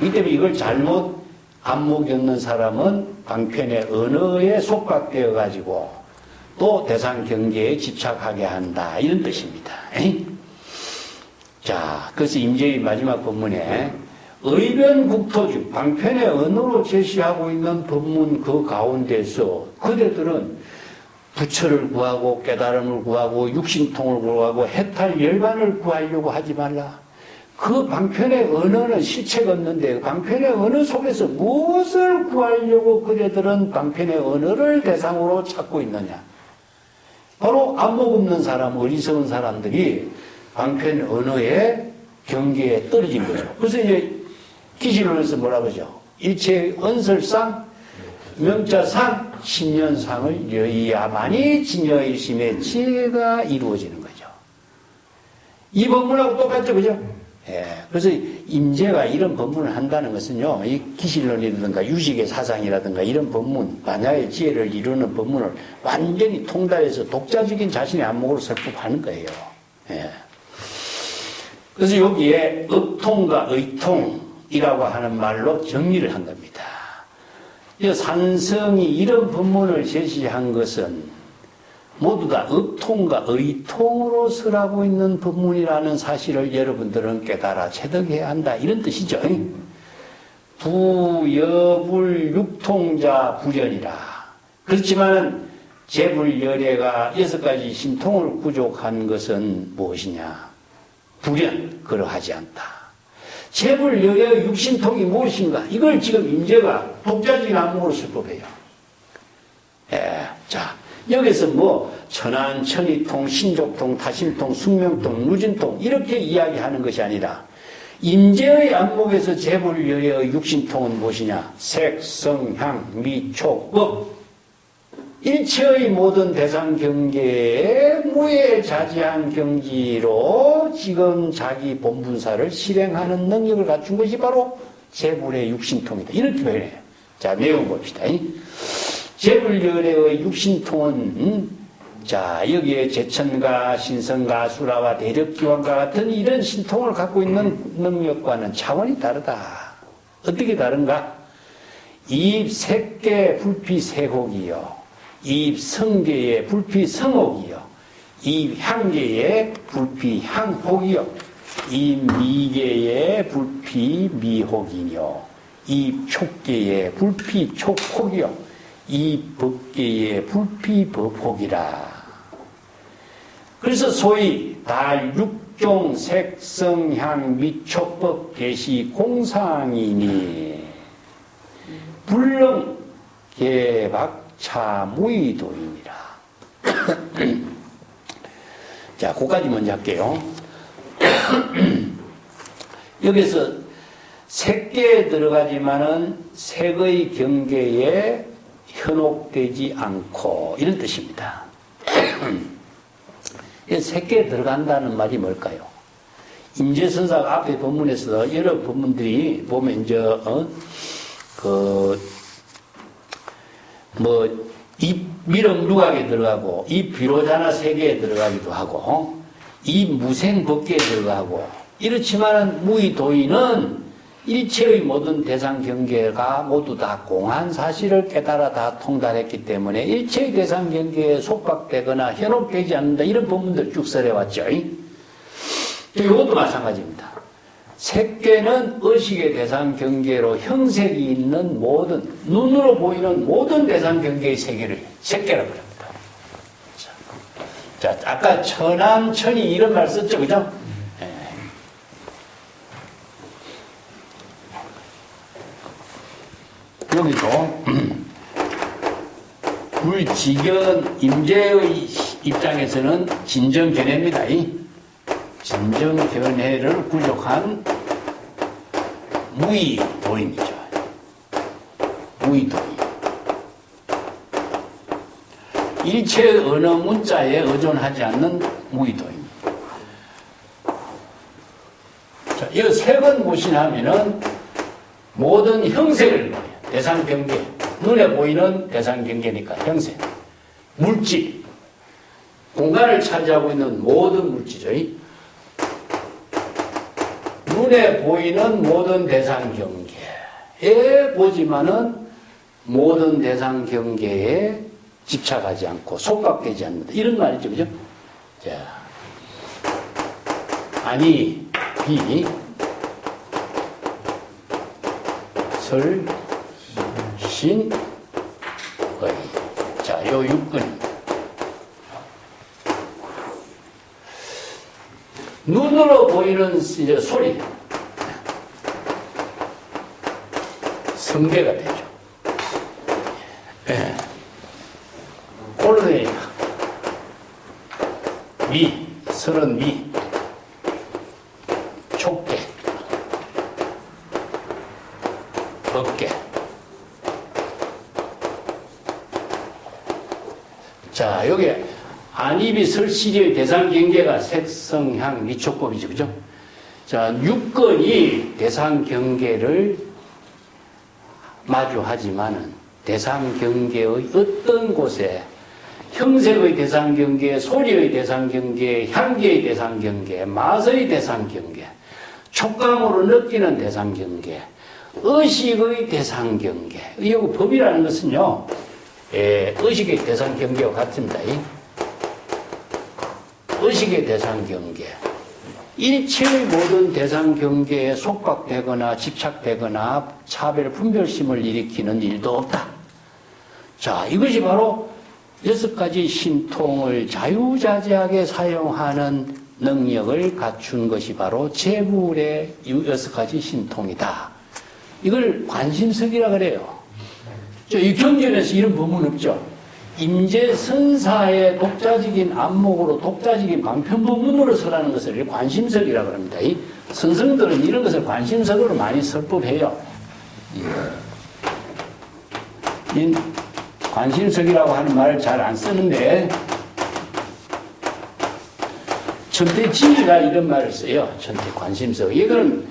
때문에 이걸 잘못 안목 엮는 사람은 방편의 언어에 속박되어 가지고 또 대상 경계에 집착하게 한다, 이런 뜻입니다. 자, 그래서 임재의 마지막 법문에 의변국토중 방편의 언어로 제시하고 있는 법문 그 가운데서 그대들은 부처를 구하고 깨달음을 구하고 육신통을 구하고 해탈 열반을 구하려고 하지 말라. 그 방편의 언어는 실체가 없는데 방편의 언어 속에서 무엇을 구하려고 그대들은 방편의 언어를 대상으로 찾고 있느냐. 바로 안목 없는 사람, 어리석은 사람들이 방편 언어의 경계에 떨어진 거죠. 그래서 이제 기실론에서 뭐라 그러죠? 일체 언설상, 명자상, 신년상을 여의야만이 진여일심의 지혜가 이루어지는 거죠. 이 법문하고 똑같죠, 그죠? 예. 그래서 임재가 이런 법문을 한다는 것은요, 이 기실론이라든가 유식의 사상이라든가 이런 법문, 만야의 지혜를 이루는 법문을 완전히 통달해서 독자적인 자신의 안목으로 설법하는 거예요. 예. 그래서 여기에 업통과 의통이라고 하는 말로 정리를 한 겁니다. 이 산성이 이런 법문을 제시한 것은 모두 다 업통과 의통으로 설하고 있는 법문이라는 사실을 여러분들은 깨달아 체득해야 한다. 이런 뜻이죠. 부여불 육통자 불연이라. 그렇지만 재불열애가 6가지 신통을 구족한 것은 무엇이냐? 불연, 그러하지 않다. 재불열애의 육신통이 무엇인가? 이걸 지금 임재가 독자적인 안목으로 설법해요. 예, 자. 여기서 뭐 천안, 천이통, 신족통, 다심통, 숙명통, 누진통 이렇게 이야기하는 것이 아니라 임재의 안목에서 재불열애의 육신통은 무엇이냐? 색, 성, 향, 미, 촉, 법 일체의 모든 대상 경계에 무예자지한 경지로 지금 자기 본분사를 실행하는 능력을 갖춘 것이 바로 재불의 육신통이다. 이렇게 표현해요. 자, 내용 봅시다. 재불열애의 육신통은 자 여기에 제천가, 신성가, 수라와 대력기관과 같은 이런 신통을 갖고 있는 능력과는 차원이 다르다. 어떻게 다른가? 입 색계 불피세곡이요, 입 성계의 불피성옥이요, 입 향계의 불피향옥이요, 입 미계의 불피미옥이요, 입 촉계의 불피촉옥이요, 이 법계의 불피법혹이라. 그래서 소위 달육종 색성향 미촉법 계시 공상이니 불능 개박차 무의도입니다. 자, 그까지 먼저 할게요. 여기서 색계에 들어가지만은 색의 경계에 현혹되지 않고 이런 뜻입니다. 색계에 들어간다는 말이 뭘까요? 임재선사가 앞에 법문에서 여러 법문들이 보면 이제 이 미륵누각에 들어가고 이 비로자나 세계에 들어가기도 하고 이 무생법계에 들어가고 이렇지만 무의도인은 일체의 모든 대상 경계가 모두 다 공한 사실을 깨달아 다 통달했기 때문에 일체의 대상 경계에 속박되거나 현혹되지 않는다. 이런 법문들 쭉 설해왔죠. 이것도 마찬가지입니다. 색계는 의식의 대상 경계로 형색이 있는 모든 눈으로 보이는 모든 대상 경계의 세계를 색계라고 합니다. 자, 아까 천안, 천이 이런 말 썼죠, 그죠? 여기도 불지견 임재의 입장에서는 진정견해입니다. 진정견해를 부족한 무의도인이죠. 무의도인. 일체의 어느 문자에 의존하지 않는 무의도인. 자, 이 색은 무엇이냐 하면은 모든 형색을 말해요. 대상 경계, 눈에 보이는 대상 경계니까 형색, 물질, 공간을 차지하고 있는 모든 물질이죠. 눈에 보이는 모든 대상 경계에 보지만은 모든 대상 경계에 집착하지 않고 속박되지 않는다. 이런 말이죠, 그죠? 자, 아니, 비, 설, 신, 의. 자, 요 6근. 눈으로 보이는 이제 소리. 성계가 되죠. 예. 꼴로의 미, 설은 미, 촉계, 법계. 자, 여기 안입이 설시리의 대상 경계가 색성향 미촉법이죠, 그죠? 자, 육건이 대상 경계를 마주하지만은 대상 경계의 어떤 곳에 형색의 대상 경계, 소리의 대상 경계, 향기의 대상 경계, 맛의 대상 경계, 촉감으로 느끼는 대상 경계, 의식의 대상 경계. 이 법이라는 것은요, 의식의 대상 경계와 같습니다. 의식의 대상 경계. 일체의 모든 대상 경계에 속박되거나 집착되거나 차별, 분별심을 일으키는 일도 없다. 자, 이것이 바로 6가지 신통을 자유자재하게 사용하는 능력을 갖춘 것이 바로 재물의 6가지 신통이다. 이걸 관심석이라 그래요. 이 경전에서 이런 부분 없죠. 임재선사의 독자적인 안목으로 독자적인 방편부문으로 설하는 것을 관심석이라고 합니다. 이 선성들은 이런 것을 관심석으로 많이 설법해요. 이 관심석이라고 하는 말을 잘 안 쓰는데 천태지가 이런 말을 써요. 천태 관심석. 이거는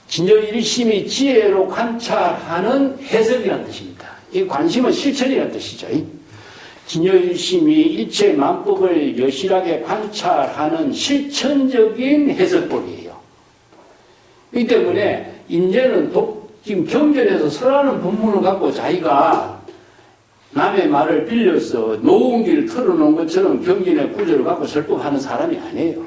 진여일심이 지혜로 관찰하는 해석이라는 뜻입니다. 이 관심은 실천이라는 뜻이죠. 진여일심이 일체 만법을 여실하게 관찰하는 실천적인 해석법이에요. 이 때문에 인제는 지금 경전에서 설하는 본문을 갖고 자기가 남의 말을 빌려서 노은기를 털어놓은 것처럼 경전의 구절을 갖고 설법하는 사람이 아니에요.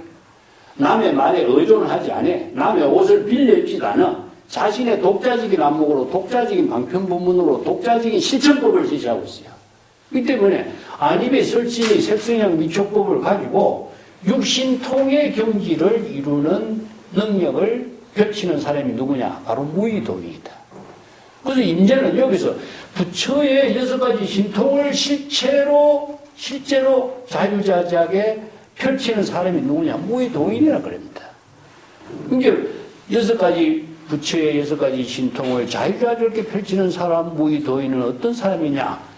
남의 말에 의존하지 않아. 남의 옷을 빌려 입지도 않아. 자신의 독자적인 안목으로 독자적인 방편부문으로 독자적인 실천법을 지시하고 있어요. 이 때문에 안입의 설신의 색성형 미촉법을 가지고 육신통의 경지를 이루는 능력을 펼치는 사람이 누구냐? 바로 무의도인이다. 그래서 임재는 여기서 부처의 6가지 신통을 실제로 자유자재하게 펼치는 사람이 누구냐? 무의도인이라 그럽니다. 그러니까 6가지 부처의 6가지 신통을 자유자재하게 펼치는 사람, 무의도인은 어떤 사람이냐?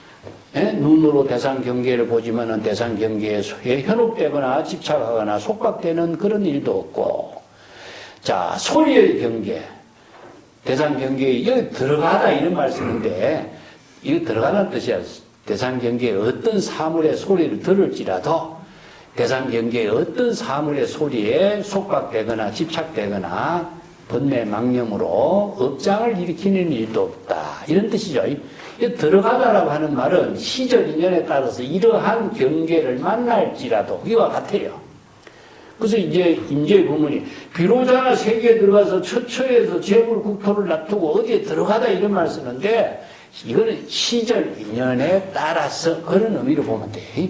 눈으로 대상 경계를 보지만은 대상 경계에 현혹되거나 집착하거나 속박되는 그런 일도 없고, 자, 소리의 경계, 대상 경계에 여기 들어가다 이런 말 쓰는데, 이거 들어가다는 뜻이야. 대상 경계에 어떤 사물의 소리를 들을지라도 대상 경계의 어떤 사물의 소리에 속박되거나 집착되거나 번뇌 망념으로 업장을 일으키는 일도 없다. 이런 뜻이죠. 들어가다라고 하는 말은 시절 인연에 따라서 이러한 경계를 만날지라도 이와 같아요. 그래서 이제 임재 부문이 비로자나 세계에 들어가서 처처에서 재물 국토를 놔두고 어디에 들어가다 이런 말 쓰는데 이거는 시절 인연에 따라서 그런 의미로 보면 돼.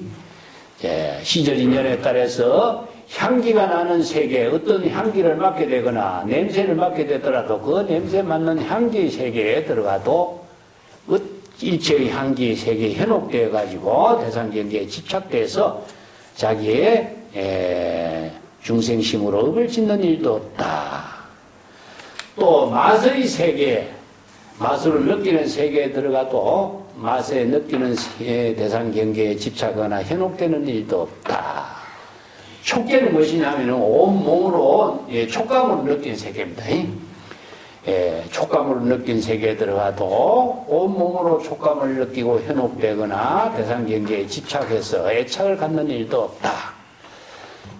시절 인연에 따라서 향기가 나는 세계, 어떤 향기를 맡게 되거나 냄새를 맡게 되더라도 그 냄새 맡는 향기의 세계에 들어가도 일체의 향기의 세계에 현혹되어 가지고 대상 경계에 집착돼서 자기의 중생심으로 업을 짓는 일도 없다. 또 맛의 세계, 맛으로 느끼는 세계에 들어가도 맛에 느끼는 대상 경계에 집착하거나 현혹되는 일도 없다. 촉계는 무엇이냐면 온몸으로 촉감으로 느끼는 세계입니다. 촉감으로 느낀 세계에 들어가도 온몸으로 촉감을 느끼고 현혹되거나 대상 경계에 집착해서 애착을 갖는 일도 없다.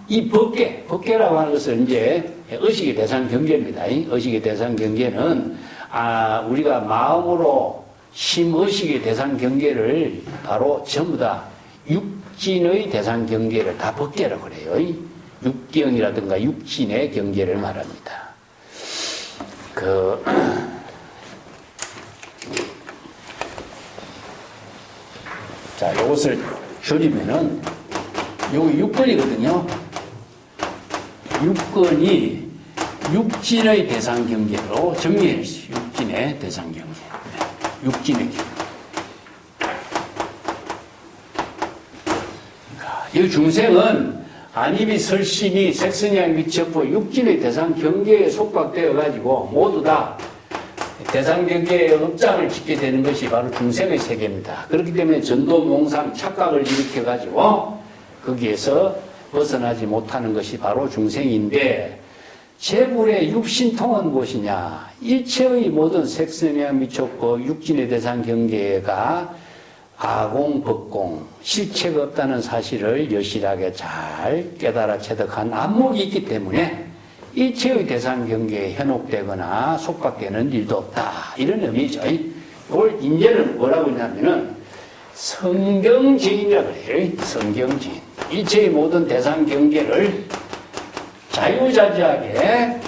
이 법계라고 하는 것은 이제 의식의 대상 경계입니다. 의식의 대상 경계는 우리가 마음으로 심의식의 대상 경계를 바로 전부 다 육진의 대상 경계를 다 법계라고 그래요. 육경이라든가 육진의 경계를 말합니다. 자, 이것을 줄이면은 여기 6건이거든요. 6건이 육진의 대상 경계로 정리해 주세요. 육진의 대상 경계. 육진의 경계. 이 중생은 안입이 설심이 색선양 미첩부 육진의 대상 경계에 속박되어 가지고 모두 다 대상 경계에 업장을 짓게 되는 것이 바로 중생의 세계입니다. 그렇기 때문에 전도 몽상 착각을 일으켜 가지고 거기에서 벗어나지 못하는 것이 바로 중생인데, 재불의 육신통은 무엇이냐? 일체의 모든 색성향 미촉법 육진의 대상 경계가 아공, 법공, 실체가 없다는 사실을 여실하게 잘 깨달아 체득한 안목이 있기 때문에 일체의 대상 경계에 현혹되거나 속박되는 일도 없다. 이런 의미죠. 이걸 이제는 뭐라고 하냐면은 성경지인이라고 해요. 성경지인. 일체의 모든 대상 경계를 자유자재하게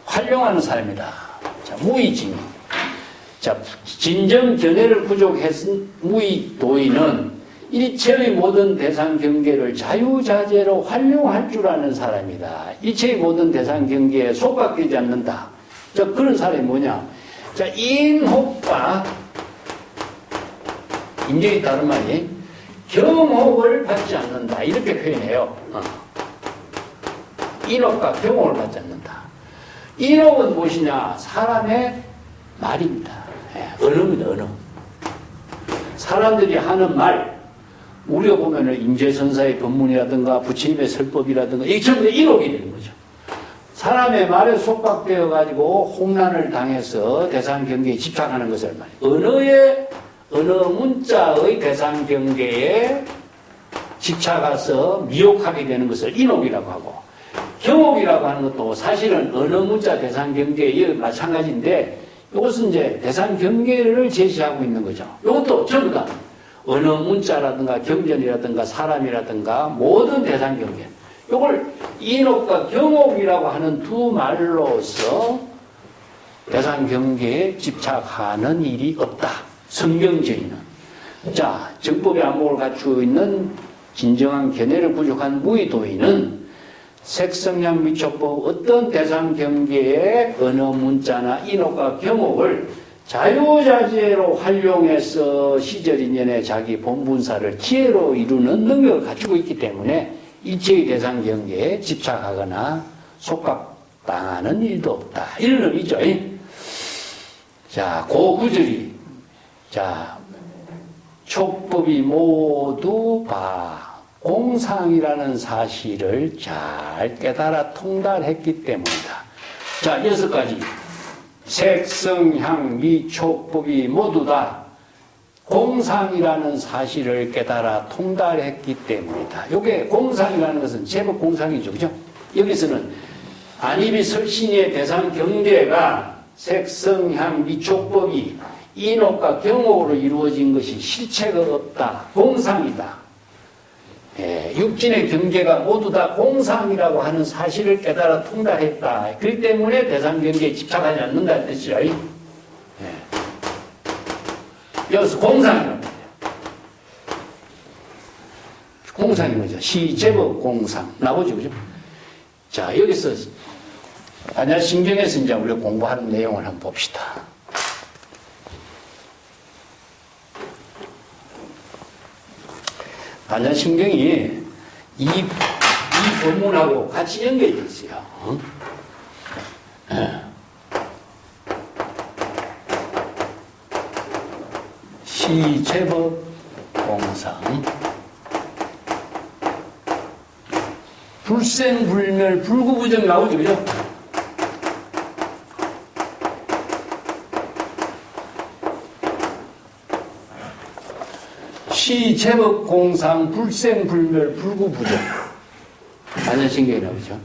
활용하는 사람이다. 자, 무의징이. 자, 진정 견해를 부족했은 무의도인은 일체의 모든 대상 경계를 자유자재로 활용할 줄 아는 사람이다. 일체의 모든 대상 경계에 속박되지 않는다. 자, 그런 사람이 뭐냐? 자, 인혹과 인정이 다른 말이 경혹을 받지 않는다. 이렇게 표현해요. 인혹과 경혹을 받지 않는다. 인혹은 무엇이냐? 사람의 말입니다. 언어입니다, 언어. 사람들이 하는 말, 우리가 보면은 임재선사의 법문이라든가 부처님의 설법이라든가 이게 전부 다 인혹이 되는 거죠. 사람의 말에 속박되어 가지고 홍난을 당해서 대상 경계에 집착하는 것을 말이에요. 언어 문자의 대상 경계에 집착해서 미혹하게 되는 것을 인혹이라고 하고, 경혹이라고 하는 것도 사실은 언어 문자 대상 경계에 마찬가지인데, 이것은 이제 대상 경계를 제시하고 있는 거죠. 이것도 전부 다 언어 문자라든가 경전이라든가 사람이라든가 모든 대상 경계. 이걸 인혹과 경혹이라고 하는 두 말로서 대상 경계에 집착하는 일이 없다. 성경주의는. 자, 정법의 안목을 갖추고 있는 진정한 견해를 부족한 무의도인은 색성량 미촉법 어떤 대상 경계의 언어 문자나 인혹과 경혹을 자유자재로 활용해서 시절인연의 자기 본분사를 지혜로 이루는 능력을 갖추고 있기 때문에 일체의 대상 경계에 집착하거나 속박당하는 일도 없다. 이런 의미죠. 자, 그 구절이, 자, 촉법이 모두 공상이라는 사실을 잘 깨달아 통달했기 때문이다. 자, 6가지. 색, 향, 미, 촉법이 모두 다 공상이라는 사실을 깨달아 통달했기 때문이다. 이게 공상이라는 것은 제법 공상이죠. 그죠? 여기서는 안입이 설신의 대상 경계가 색, 향, 미, 촉법이 인혹과 경혹으로 이루어진 것이 실체가 없다. 공상이다. 육진의 경계가 모두 다 공상이라고 하는 사실을 깨달아 통달했다. 그렇기 때문에 대상 경계에 집착하지 않는다는 뜻이죠. 여기서 공상이라고 해요. 공상이 뭐죠? 시제법 공상. 나오죠, 그죠? 자, 여기서 반야신경에서 이제 우리가 공부하는 내용을 한번 봅시다. 반야신경이 이 본문하고 같이 연결되어 있어요. 시제법 공상 불생불멸 불구부정 나오죠, 그죠? 시제법 공상 불생불멸 불구부정 반야신경이 나오죠.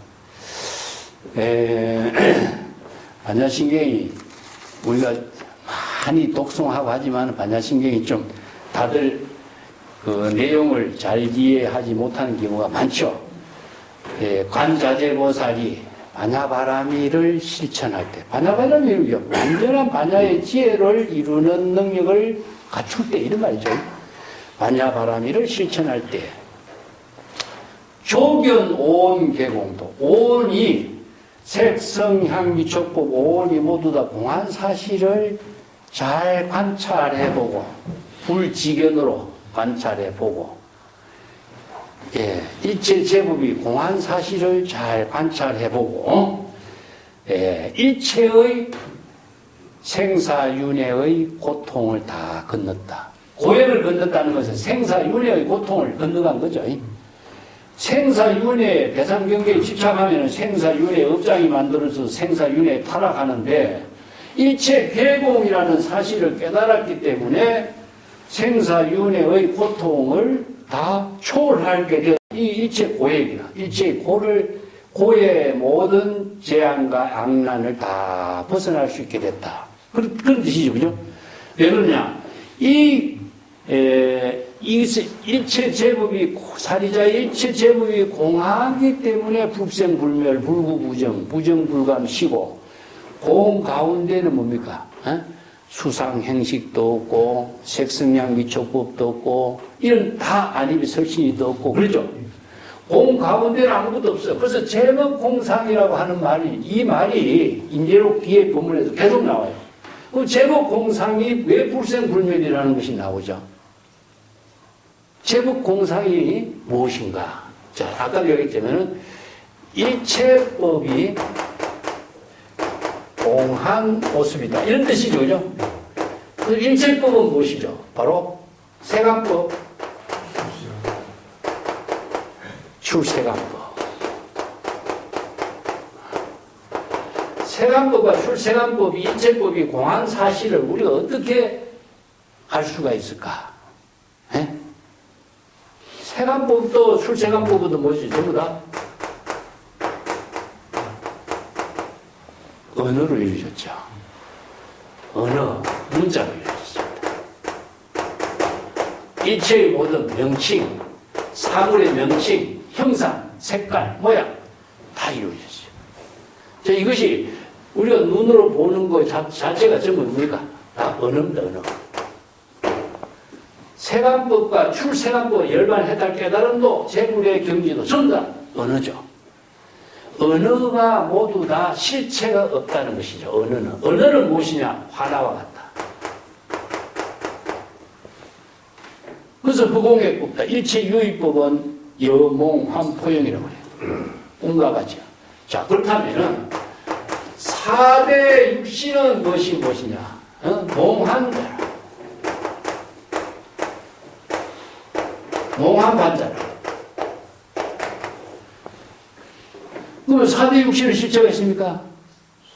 반야신경이 우리가 많이 독송하고 하지만 반야신경이 좀 다들 그 내용을 잘 이해하지 못하는 경우가 많죠. 관자재보살이 반야바라미를 실천할 때, 반야바라미를 완전한 반야의 지혜를 이루는 능력을 갖출 때 이런 말이죠. 반야바라미를 실천할 때 조견 오온 개공도, 오온이 색성향 미촉법 오온이 모두 다 공한 사실을 잘 관찰해보고 불지견으로 관찰해보고, 일체 제법이 공한 사실을 잘 관찰해보고, 일체의 생사윤회의 고통을 다 건넜다. 고해를 건넜다는 것은 생사윤회의 고통을 건너간 거죠. 생사윤회, 대상경계에 집착하면 생사윤회 업장이 만들어서 생사윤회에 타락하는데 일체 괴공이라는 사실을 깨달았기 때문에 생사윤회의 고통을 다 초월하게 되어 이 일체 고액이나 일체 고의 모든 재앙과 악난을 다 벗어날 수 있게 됐다. 그런 뜻이죠. 그죠? 왜 그러냐? 일체 제법이, 사리자의 일체 제법이 공하기 때문에 불생불멸, 불구부정, 부정불감시고, 공 가운데는 뭡니까? 수상행식도 없고, 색성양미촉법도 없고, 이런 다 안입이 설신이도 없고, 그렇죠? 공 가운데는 아무것도 없어요. 그래서 제법공상이라고 하는 말이, 이 말이 인제로 뒤에 본문에서 계속 나와요. 그 제법공상이 왜 불생불멸이라는 것이 나오죠? 제법공상이 무엇인가? 자, 아까 얘기했자면은, 일체법이 공한 모습이다. 이런 뜻이죠. 그죠? 그 일체법은 무엇이죠? 바로 세간법, 출세간법. 세간법과 출세간법이 일체법이 공한 사실을 우리가 어떻게 알 수가 있을까? 에? 세간법도 출세간법도 뭐지? 전부 다 언어로 이루어졌죠. 언어, 문자로 이루어졌습니다. 일체의 모든 명칭, 사물의 명칭, 형상, 색깔, 모양 다 이루어졌어요. 자, 이것이 우리가 눈으로 보는 것 자체가 전부 뭡니까? 다 언어입니다. 언어. 세간법과 출세간법, 열반, 해탈, 깨달음도, 재불의 경지도 전부 다 언어죠. 언어가 모두 다 실체가 없다는 것이죠. 언어는 무엇이냐? 화나와 같다. 그래서 허공의법다. 일체유의법은 여몽환포영이라고 해요. 꿈과 같이. 자, 그렇다면은 4대 육신은 무엇이냐? 몽환자라. 몽환반자라. 그러면 4대 육신은 실체가 있습니까?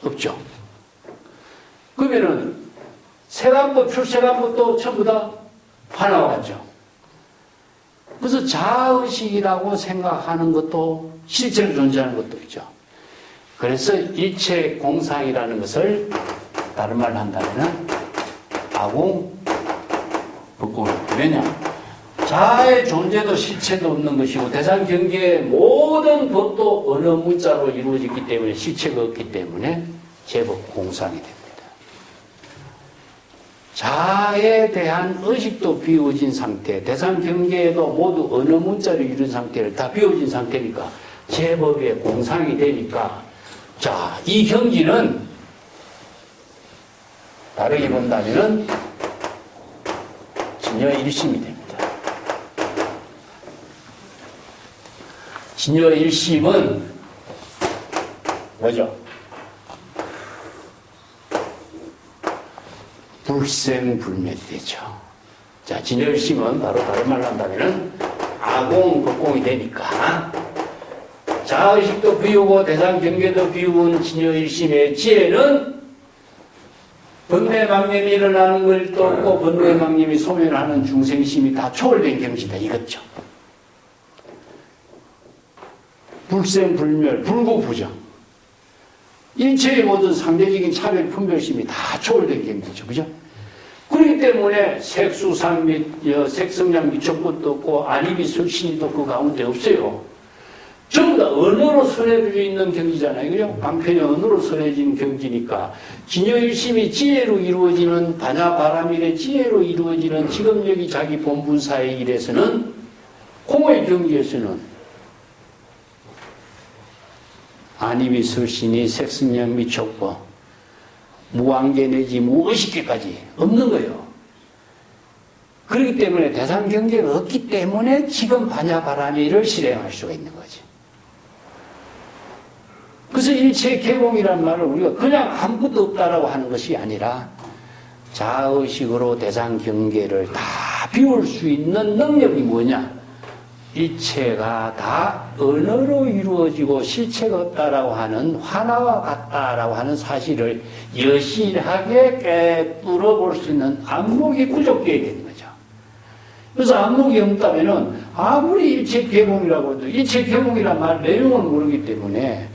없죠. 그러면은 세간법, 출세간법도 전부 다 하나와 같죠. 그래서 자의식이라고 생각하는 것도 실제로 존재하는 것도 있죠. 그래서 일체 공상이라는 것을 다른 말로 한다면 아공, 법공. 왜냐? 자의 존재도 실체도 없는 것이고 대상 경계의 모든 법도 언어 문자로 이루어졌기 때문에 실체가 없기 때문에 제법 공상이 됩니다. 자에 대한 의식도 비워진 상태, 대상 경계에도 모두 언어 문자로 이룬 상태를 다 비워진 상태니까 제법의 공상이 되니까 자, 이 경지는 다르게 본다면은 진여일심이 됩니다. 진여일심은 뭐죠? 불생불멸이 되죠. 자, 진여일심은 바로 다른 말로 한다면은 아공, 법공이 되니까 자의식도 비우고 대상 경계도 비운 진여일심의 지혜는 번뇌망념이 일어나는 것도 없고 번뇌망념이 소멸하는 중생심이 다 초월된 경지다 이거죠. 불생불멸, 불구부정. 일체의 모든 상대적인 차별, 분별심이 다 초월된 경지죠. 그죠? 그렇기 때문에 색수상 및 색성량 미천것도 없고 안입이 설신이도 그 가운데 없어요. 전부 다 언어로 설해져 있는 경지잖아요. 그죠? 방편이 언어로 설해진 경지니까 진여일심이 지혜로 이루어지는 반야바라밀의 지혜로 이루어지는 지금 여기 자기 본분사의 일에서는 공의 경지에서는 안입이 설신이 색성량 미촉법 무안개 내지 무의식계까지 없는 거예요. 그렇기 때문에 대상 경계가 없기 때문에 지금 반야바라밀을 실행할 수가 있는 거지. 그래서 일체 개공이란 말을 우리가 그냥 아무것도 없다라고 하는 것이 아니라 자의식으로 대상 경계를 다 비울 수 있는 능력이 뭐냐? 일체가 다 언어로 이루어지고 실체가 없다라고 하는 하나와 같다라고 하는 사실을 여실하게 깨뚫어 볼 수 있는 안목이 부족해야 되는 거죠. 그래서 안목이 없다면은 아무리 일체 개몽이라고 해도 일체 개몽이란 말 내용을 모르기 때문에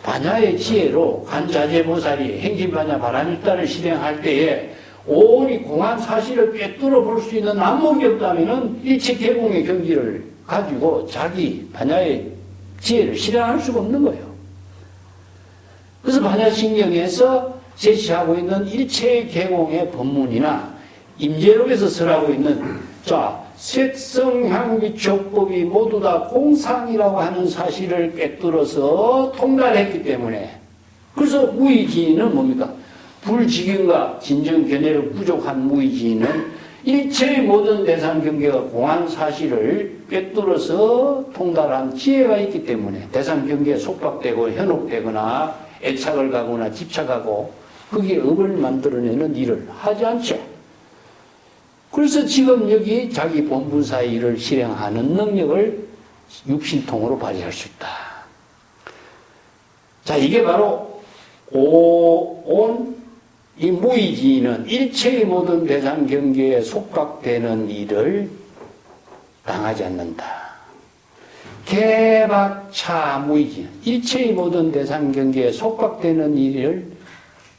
반야의 지혜로 관자재보살이 행진반야 바람일다를 실행할 때에 오온이 공한 사실을 꿰뚫어 볼 수 있는 안목이 없다면은 일체 개몽의 경지를 가지고 자기 반야의 지혜를 실행할 수가 없는 거예요. 그래서 반야신경에서 제시하고 있는 일체의 개공의 법문이나 임재록에서 설하고 있는 색성향미촉법이 모두 다 공상이라고 하는 사실을 꿰뚫어서 통달했기 때문에 그래서 무의지인은 뭡니까? 불지경과 진정견해를 부족한 무의지인은 일체의 모든 대상 경계가 공한 사실을 꿰뚫어서 통달한 지혜가 있기 때문에 대상 경계에 속박되고 현혹되거나 애착을 가거나 집착하고 거기에 업을 만들어내는 일을 하지 않죠. 그래서 지금 여기 자기 본분사의 일을 실행하는 능력을 육신통으로 발휘할 수 있다. 자, 이게 바로 이 무의지인은 일체의 모든 대상 경계에 속박되는 일을 당하지 않는다. 개박차 무의지인, 일체의 모든 대상 경계에 속박되는 일을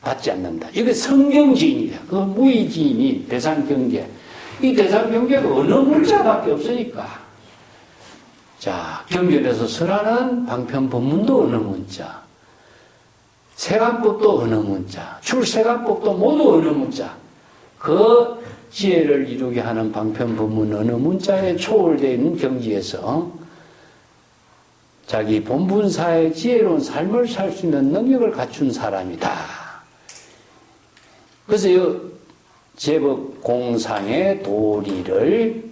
받지 않는다. 이게 성경지인이다. 그 무의지인이 대상 경계. 이 대상 경계가 어느 문자밖에 없으니까. 자, 경전에서 설하는 방편 법문도 어느 문자. 세간법도 어느 문자, 출세간법도 모두 어느 문자. 그 지혜를 이루게 하는 방편 법문 어느 문자에 초월되어 있는 경지에서 자기 본분사의 지혜로운 삶을 살 수 있는 능력을 갖춘 사람이다. 그래서 이 제법 공상의 도리를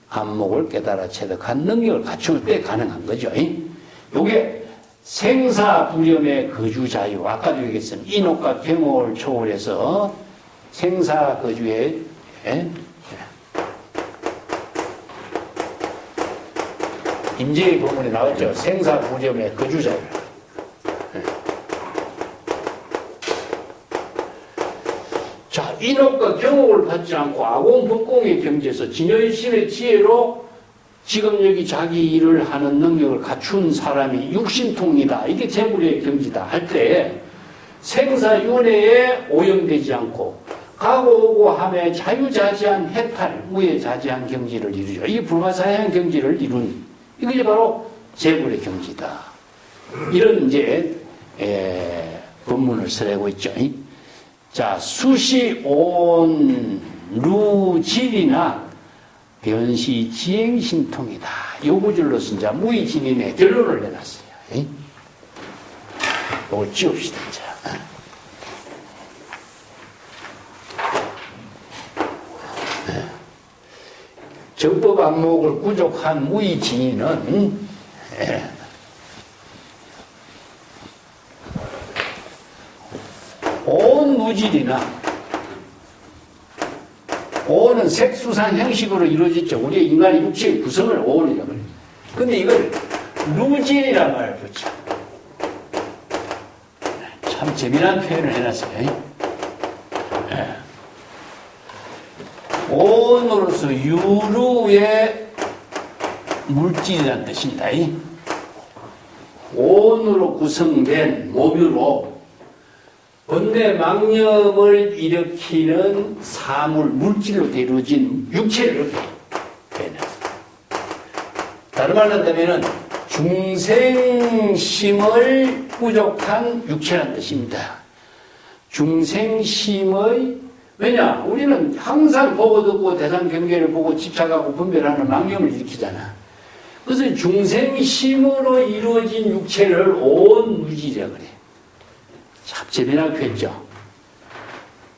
안목을 깨달아 체득한 능력을 갖출 때 가능한 거죠. 이게 생사불념의 거주자유, 아까도 얘기했습니다. 인옥과 경옥을 초월해서 생사거주에 임재의 법문에 나왔죠. 생사불념의 거주자유. 자, 인옥과 경옥을 받지 않고 아공법공의 경지에서 진여신의 지혜로 지금 여기 자기 일을 하는 능력을 갖춘 사람이 육신통이다. 이게 재불의 경지다 할 때 생사윤회에 오염되지 않고 가고 오고 함에 자유자재한 해탈, 무해자재한 경지를 이루죠. 이게 불가사의한 경지를 이룬 이것이 바로 재불의 경지다. 이런 이제 법문을 설하고 있죠. 자, 수시 온 루질이나 변시 지행신통이다. 요 구절로서 이제 무의진인의 결론을 내놨어요. 이걸 지웁시다. 이제. 정법 안목을 부족한 무의진인은 온 무질이나 오는 색수산 형식으로 이루어졌죠. 우리 인간의 육체의 구성을 오온이라고 그래요. 근데 이걸 루질이라는 말을 붙여. 참 재미난 표현을 해놨어요. 온으로서 유루의 물질이라는 뜻입니다. 온으로 구성된 모뷰로 번뇌 망념을 일으키는 사물, 물질로 이루어진 육체를 이렇게 표현했어요. 다른 말로 한다면 중생심을 부족한 육체라는 뜻입니다. 중생심의, 왜냐? 우리는 항상 보고 듣고 대상 경계를 보고 집착하고 분별하는 망념을 일으키잖아. 그래서 중생심으로 이루어진 육체를 온 무지라 그래. 잡재미나 했죠.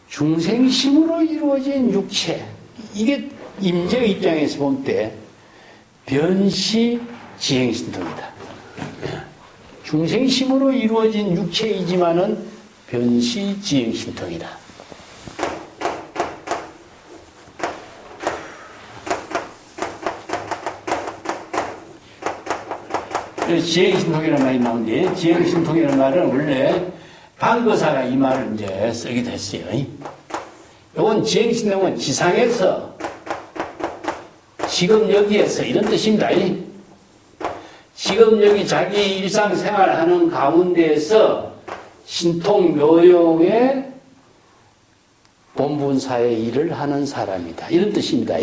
중생심으로 이루어진 육체. 이게 임재의 입장에서 볼 때 변시 지행신통이다. 중생심으로 이루어진 육체이지만은 변시 지행신통이다. 그래서 지행신통이라는 말이 나오는데, 지행신통이라는 말은 원래 방거사가 이 말을 이제 쓰게 됐어요. 이건 지행신통은 지상에서, 지금 여기에서 이런 뜻입니다. 지금 여기 자기 일상생활하는 가운데에서 신통 묘용의 본분사의 일을 하는 사람이다. 이런 뜻입니다.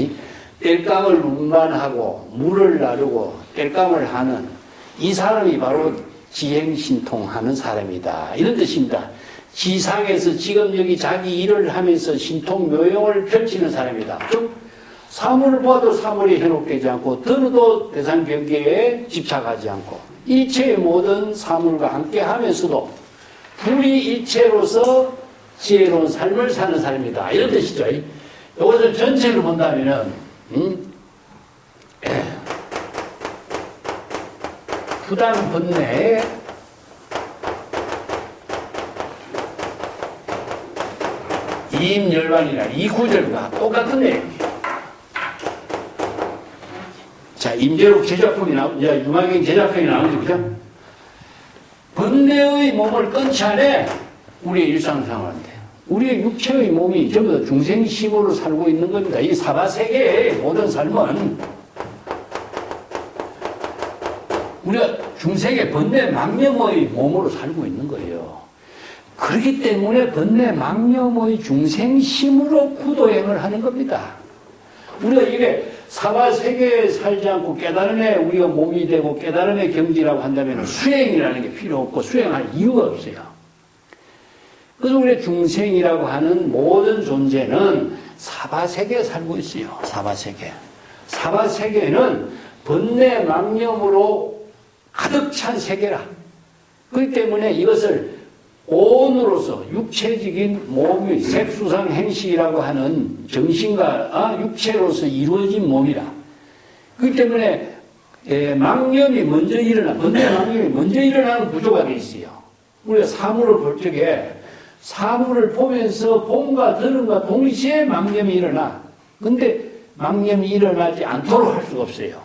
땔감을 운반하고 물을 나르고 땔감을 하는 이 사람이 바로 지행신통하는 사람이다. 이런 뜻입니다. 지상에서 지금 여기 자기 일을 하면서 신통 묘용을 펼치는 사람이다. 즉 사물을 봐도 사물이 현혹되지 않고 들어도 대상 경계에 집착하지 않고 일체의 모든 사물과 함께 하면서도 불이일체로서 지혜로운 삶을 사는 사람이다. 이런 뜻이죠. 이것을 전체로 본다면은 부담 번뇌에 이임열반이나 이 구절과 똑같은 내용이에요. 자, 임재록 제작품이 나오죠. 유망경 제작품이 나오죠. 그죠? 번뇌의 몸을 끊지 않아 우리의 일상생활인데 우리의 육체의 몸이 전부 다 중생심으로 살고 있는 겁니다. 이 사바세계의 모든 삶은 우리가 중생의 번뇌 망념의 몸으로 살고 있는 거예요. 그렇기 때문에 번뇌 망념의 중생심으로 구도행을 하는 겁니다. 우리가 이게 사바세계에 살지 않고 깨달음에 우리가 몸이 되고 깨달음의 경지라고 한다면 수행이라는 게 필요 없고 수행할 이유가 없어요. 그래서 우리 중생이라고 하는 모든 존재는 사바세계에 살고 있어요. 사바세계. 사바세계는 번뇌 망념으로 가득 찬 세계라. 그렇기 때문에 이것을 온으로서 육체적인 몸의 색수상 행식이라고 하는 정신과 육체로서 이루어진 몸이라. 그렇기 때문에 망념이 먼저 번뇌 망념이 먼저 일어나는 구조가 되어 있어요. 우리가 사물을 볼 적에 사물을 보면서 봄과 들음과 동시에 망념이 일어나. 근데 망념이 일어나지 않도록 할 수가 없어요.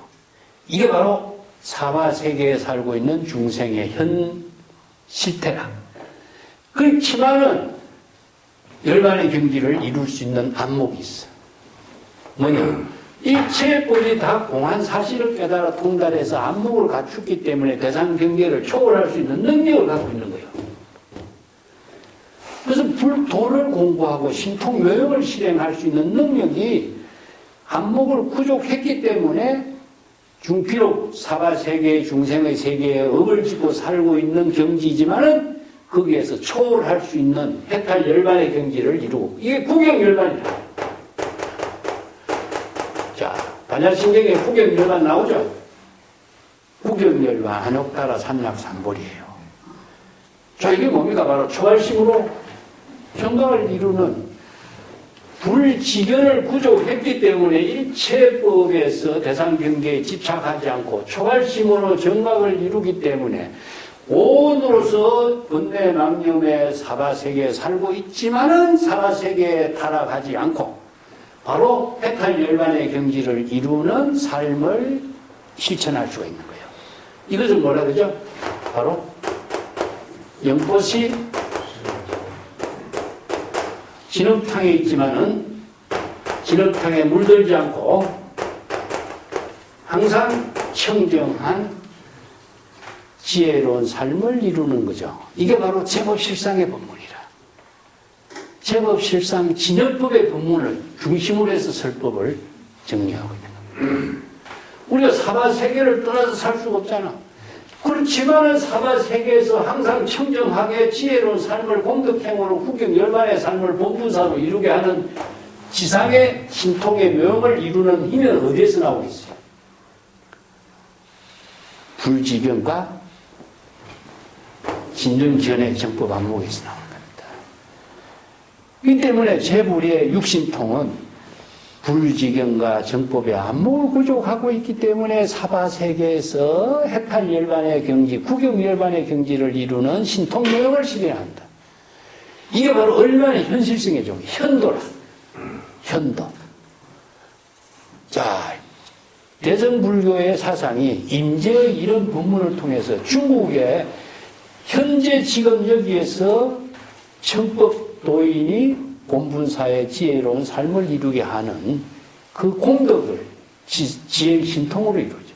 이게 바로 사바세계에 살고 있는 중생의 현 실태라. 그렇지만은 열반의 경지를 이룰 수 있는 안목이 있어. 뭐냐? 일체법이 다 공한 사실을 깨달아 통달해서 안목을 갖추기 때문에 대상 경계를 초월할 수 있는 능력을 갖고 있는 거예요. 그래서 불도를 공부하고 신통 묘용을 실행할 수 있는 능력이 안목을 구족했기 때문에 비록 사바세계의 중생의 세계에 업을 짓고 살고 있는 경지이지만은 거기에서 초월할 수 있는 해탈 열반의 경지를 이루고 이게 구경열반이다. 자, 반야신경에 구경열반 나오죠? 구경열반 한옥따라 삼약삼벌이에요. 자, 이게 뭡니까? 바로 초발심으로 정각을 이루는 불지견을 구족했기 때문에 일체법에서 대상경계에 집착하지 않고 초발심으로 정각을 이루기 때문에 온으로서 번뇌 망념의 사바세계에 살고 있지만은 사바세계에 타락하지 않고 바로 해탈 열반의 경지를 이루는 삶을 실천할 수가 있는 거예요. 이것을 뭐라 그러죠? 바로 연꽃이 진흙탕에 있지만은 진흙탕에 물들지 않고 항상 청정한 지혜로운 삶을 이루는 거죠. 이게 바로 제법실상의 법문이라. 제법실상 진열법의 법문을 중심으로 해서 설법을 정리하고 있는 겁니다. 우리가 사바세계를 떠나서 살 수가 없잖아. 그렇지만은 사바세계에서 항상 청정하게 지혜로운 삶을 공덕행으로 구경열반의 삶을 본분사로 이루게 하는 지상의 신통의 묘용을 이루는 힘은 어디에서 나오고 있어요? 불지견과 진정견의 정법 안목에서 나오는 겁니다. 이 때문에 제불의 육신통은 불지견과 정법의 안목을 구족하고 있기 때문에 사바세계에서 해탈열반의 경지, 구경열반의 경지를 이루는 신통묘용을 실현한다. 이게 바로 얼마나 현실성의 종이 현도라. 현도. 자, 대승불교의 사상이 임재의 이런 법문을 통해서 중국의 현재 지금 여기에서 청법도인이 곤분사의 지혜로운 삶을 이루게 하는 그 공덕을 지혜 신통으로 이루어져.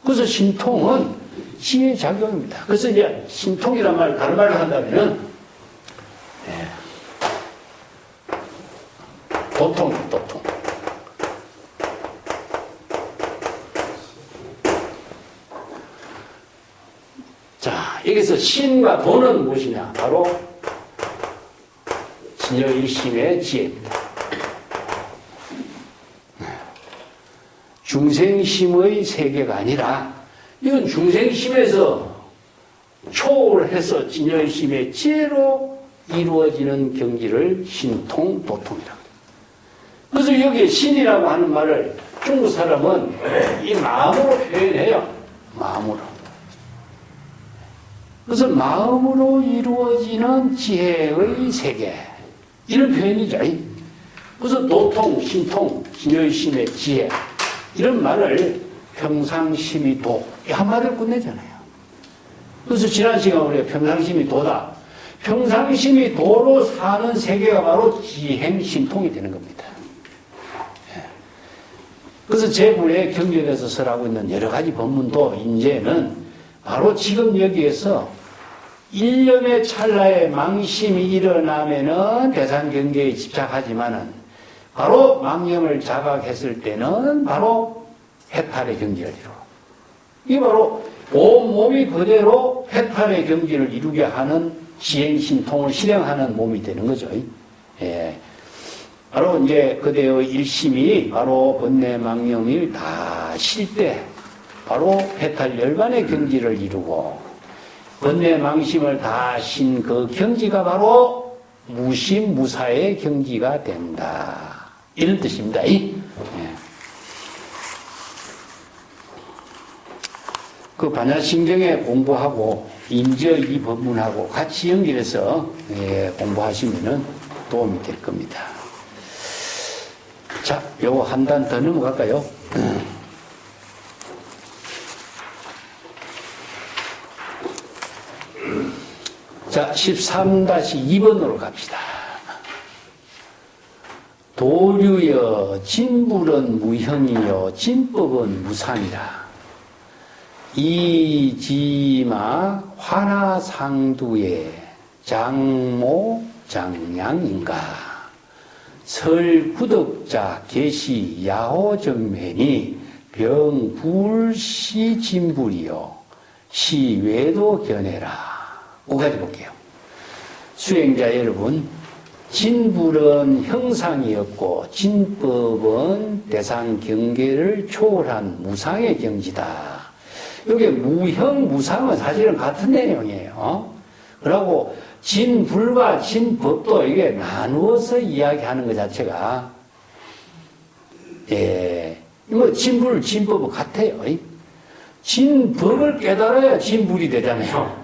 그래서 신통은 지혜 작용입니다. 그래서 이제 신통이란 말, 다른 말로 한다면은, 도통. 자, 여기서 신과 도는 무엇이냐? 바로 진여일심의 지혜입니다. 중생심의 세계가 아니라 이건 중생심에서 초월해서 진여일심의 지혜로 이루어지는 경지를 신통, 도통이라고 합니다. 그래서 여기에 신이라고 하는 말을 중국 사람은 이 마음으로 표현해요. 마음으로. 그래서 마음으로 이루어지는 지혜의 세계. 이런 표현이죠. 그래서 도통, 신통, 진여의심의 지혜. 이런 말을 평상심이 도. 이 한마디로 끝내잖아요. 그래서 지난 시간에 우리가 평상심이 도다. 평상심이 도로 사는 세계가 바로 지행, 신통이 되는 겁니다. 그래서 제불의 경전에서 설하고 있는 여러 가지 법문도 이제는 바로 지금 여기에서 일념의 찰나에 망심이 일어나면은 대상 경계에 집착하지만은 바로 망념을 자각했을 때는 바로 해탈의 경지를 이루어. 이게 바로 온 몸이 그대로 해탈의 경지를 이루게 하는 지행 신통을 실행하는 몸이 되는 거죠. 예. 바로 이제 그대의 일심이 바로 번뇌 망념이 다 실 때 바로 해탈 열반의 경지를 이루고 번뇌 망심을 다 신 그 경지가 바로 무심 무사의 경지가 된다. 이런 뜻입니다. 예. 그 반야심경에 공부하고 임저 이 법문하고 같이 연결해서 공부하시면은 도움이 될 겁니다. 자, 요거 한 단 더 넘어갈까요? 자, 13-2번으로 갑시다. 도류여 진불은 무형이요 진법은 무상이라. 이지마 화나상두의 장모 장량인가. 설구덕자 계시 야호정면이 병불시 진불이요 시외도 견해라. 5가지 볼게요. 수행자 여러분, 진불은 형상이었고 진법은 대상 경계를 초월한 무상의 경지다. 이게 무형 무상은 사실은 같은 내용이에요. 그리고 진불과 진법도 이게 나누어서 이야기하는 것 자체가 뭐 진불 진법은 같아요. 진법을 깨달아야 진불이 되잖아요.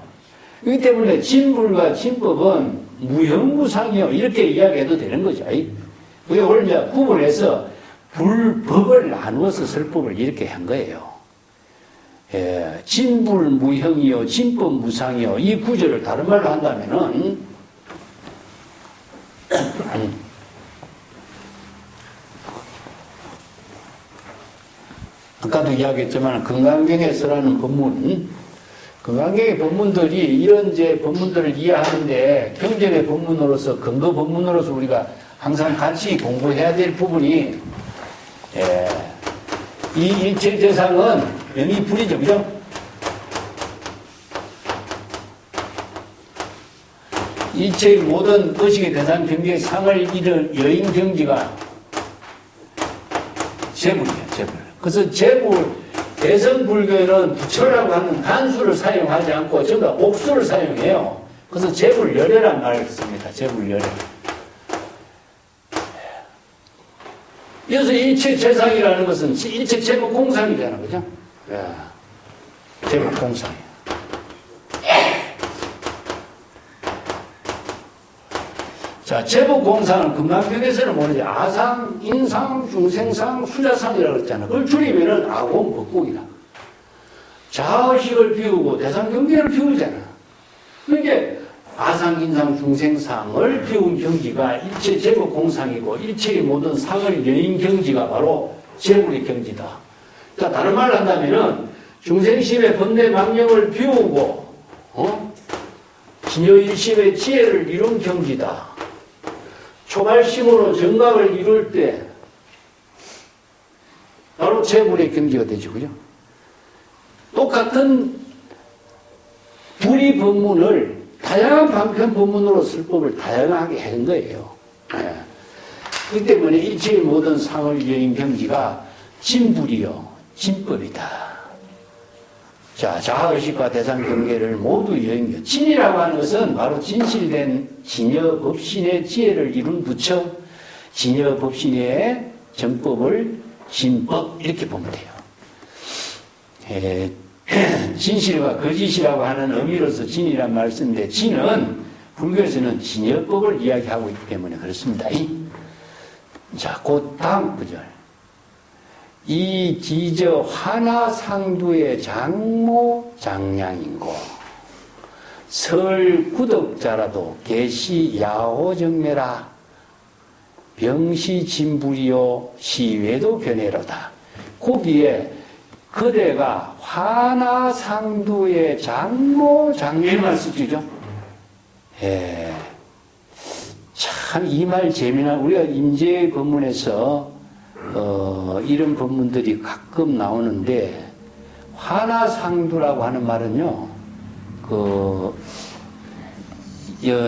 그렇기 때문에 진불과 진법은 무형무상이요 이렇게 이야기해도 되는 거죠. 그게 오늘 이제 구분해서 불법을 나누어서 설법을 이렇게 한 거예요. 진불 무형이요 진법 무상이요 이 구절을 다른 말로 한다면은 아까도 이야기했지만 건강경에서라는 법문, 건강경의 법문들이 이런 이제 법문들을 이해하는데 경전의 법문으로서 근거 법문으로서 우리가 항상 같이 공부해야 될 부분이 이 일체 대상은 영이 불이죠, 그죠? 일체의 모든 의식의 대상 경계의 상을 잃은 여인 경지가 재불이에요, 재불. 그래서 재불, 대성불교에는 부처라고 하는 단수를 사용하지 않고 전부 다 옥수를 사용해요. 그래서 재불열애란 말을 씁니다, 재불열애. 그래서 일체 재상이라는 것은 일체 제목공상이잖아, 그죠? 제목공상이에요. 자, 제복공상은 금강경에서는 뭐지? 아상, 인상, 중생상, 수자상이라고 했잖아. 그걸 줄이면은 아공, 법국이라. 자의식을 비우고 대상경계를 비우잖아. 그러니까 아상, 인상, 중생상을 비운 경지가 일체 제복공상이고 일체의 모든 상을 여인 경지가 바로 제불의 경지다. 자, 다른 말로 한다면은 중생심의 번뇌 망령을 비우고 진여일심의 지혜를 이룬 경지다. 초발심으로 정각을 이룰 때 바로 제불의 경지가 되죠. 그죠? 똑같은 불이 법문을 다양한 방편 법문으로 쓸 법을 다양하게 한 거예요. 그렇기 때문에 일체의 모든 상을 여인 경지가 진불이요, 진법이다. 자, 자아의식과 대상경계를 모두 여인겨. 진이라고 하는 것은 바로 진실된 진여법신의 지혜를 이룬 부처, 진여법신의 정법을 진법, 이렇게 보면 돼요. 진실과 거짓이라고 하는 의미로서 진이란 말을 쓰는데, 진은 불교에서는 진여법을 이야기하고 있기 때문에 그렇습니다. 자, 곧 다음 구절. 이 지저 화나상두의 장모 장량인고 설 구덕자라도 계시 야호정매라 병시 진불이요 시외도 견해로다. 거기에 그대가 화나상두의 장모 장량이란 쓰죠. 참 이 말 재미난, 우리가 임재 법문에서 이런 법문들이 가끔 나오는데, 화나상두라고 하는 말은요,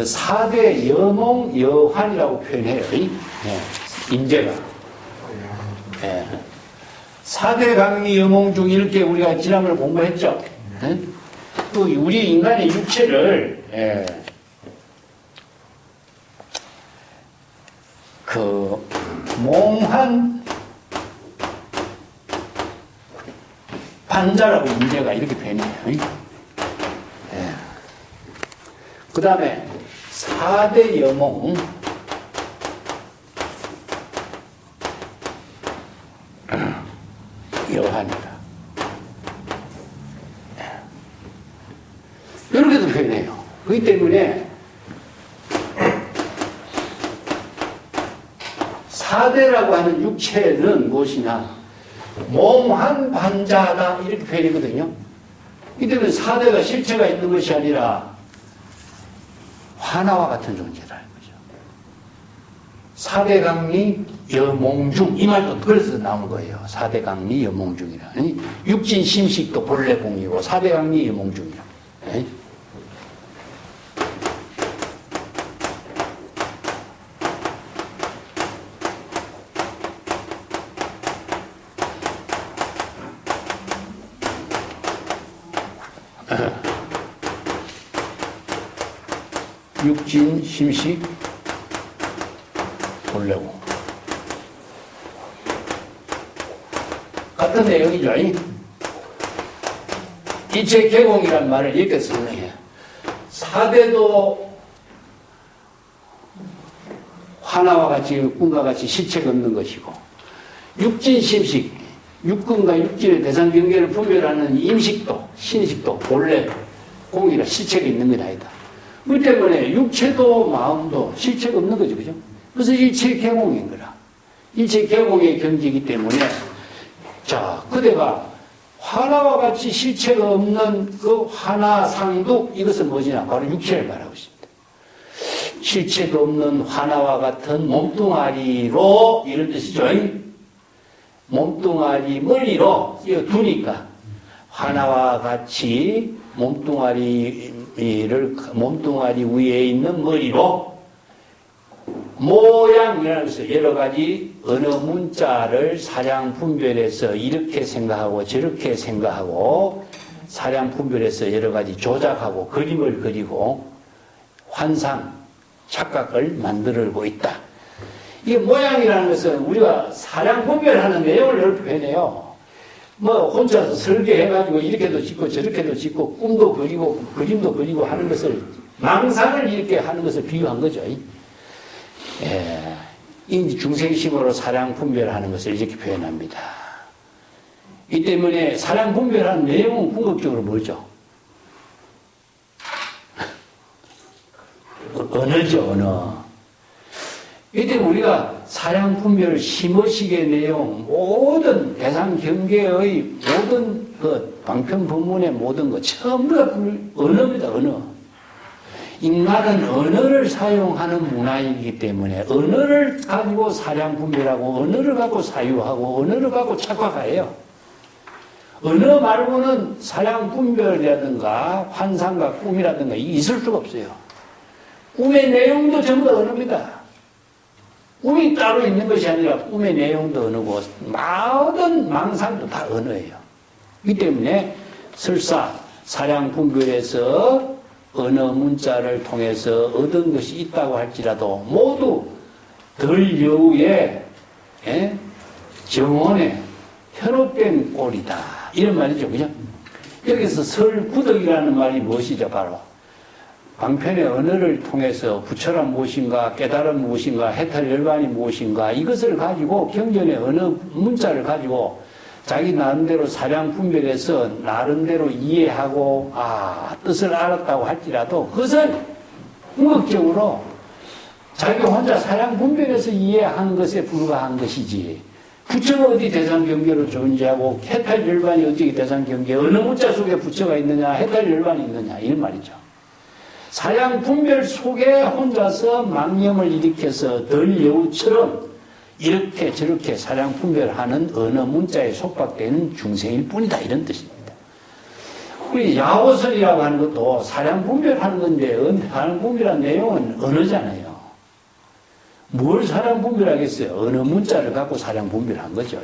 사대 여몽 여환이라고 표현해요. 임재가. 사대 강리 여몽 중 이렇게 우리가 지난번에 공부했죠. 또 우리 인간의 육체를, 몽한 반자라고 임재가 이렇게 표현해요. 그 다음에 4대 여몽, 여한이다. 이렇게도 표현해요. 그렇기 때문에 4대라고 하는 육체는 무엇이냐? 몽한 반자다, 이렇게 표현이거든요. 이 때문에 4대가 실체가 있는 것이 아니라 화나와 같은 존재라는 거죠. 4대 강리 여몽중, 이 말도 그래서 나오는 거예요. 4대 강리 여몽중이라. 육진 심식도 본래 공이고 4대 강리 여몽중이라. 육진, 심식, 본래고. 같은 내용이죠. 이체 개공이란 말을 이렇게 설명해요. 4대도 화나와 같이, 꿈과 같이 실체가 없는 것이고, 육진, 심식, 육근과 육진의 대상 경계를 분별하는 임식도, 신식도, 본래 공이라 실체가 있는 건 아니다. 그 때문에 육체도 마음도 실체가 없는 거죠. 그죠? 그래서 일체 개공인 거라. 일체 개공의 경지이기 때문에, 자, 그대가 화나와 같이 실체가 없는 그 화나상도, 이것은 뭐지냐? 바로 육체를 말하고 있습니다. 실체도 없는 화나와 같은 몸뚱아리로, 이런 뜻이죠. 몸뚱아리 머리로 두니까 화나와 같이 몸뚱아리 위에 있는 머리로 모양이라는 것을 여러 가지 어느 문자를 사량 분별해서 이렇게 생각하고 저렇게 생각하고 사량 분별해서 여러 가지 조작하고 그림을 그리고 환상, 착각을 만들고 있다. 이게 모양이라는 것은 우리가 사량 분별하는 내용을 이렇게 표현해요. 뭐 혼자서 설계해가지고 이렇게도 짓고 저렇게도 짓고 꿈도 그리고 그림도 그리고 하는 것을 망상을 이렇게 하는 것을 비유한 거죠. 예, 이 중생심으로 사량 분별하는 것을 이렇게 표현합니다. 이 때문에 사량 분별하는 내용은 궁극적으로 뭐죠? 언어죠, 언어. 이때 우리가 사량 분별 심의식의 내용, 모든 대상 경계의 모든 그 방편 법문의 모든 것 전부 다 언어입니다, 언어. 인간은 언어를 사용하는 문화이기 때문에 언어를 가지고 사량 분별하고 언어를 갖고 사유하고 언어를 갖고 착각해요. 언어 말고는 사량 분별이라든가 환상과 꿈이라든가 있을 수가 없어요. 꿈의 내용도 전부 다 언어입니다. 꿈이 따로 있는 것이 아니라 꿈의 내용도 언어고 모든 망상도 다 언어예요. 이 때문에 설사 사량 분별에서 언어 문자를 통해서 얻은 것이 있다고 할지라도 모두 덜 여우의 정원에 현혹된 꼴이다. 이런 말이죠. 그죠? 여기서 설구덕이라는 말이 무엇이죠? 바로 방편의 언어를 통해서 부처란 무엇인가, 깨달음 무엇인가, 해탈열반이 무엇인가, 이것을 가지고 경전의 언어 문자를 가지고 자기 나름대로 사량 분별해서 나름대로 이해하고 뜻을 알았다고 할지라도 그것은 궁극적으로 자기 혼자 사량 분별해서 이해한 것에 불과한 것이지, 부처가 어디 대상경계로 존재하고 해탈열반이 어디 대상경계, 어느 문자 속에 부처가 있느냐, 해탈열반이 있느냐, 이런 말이죠. 사량 분별 속에 혼자서 망념을 일으켜서 덜 여우처럼 이렇게 저렇게 사량 분별하는 언어 문자에 속박되는 중생일 뿐이다, 이런 뜻입니다. 우리 야오설이라고 하는 것도 사량 분별하는 건데 사량 분별한 내용은 언어잖아요. 뭘 사량 분별하겠어요? 언어 문자를 갖고 사량 분별한 거죠.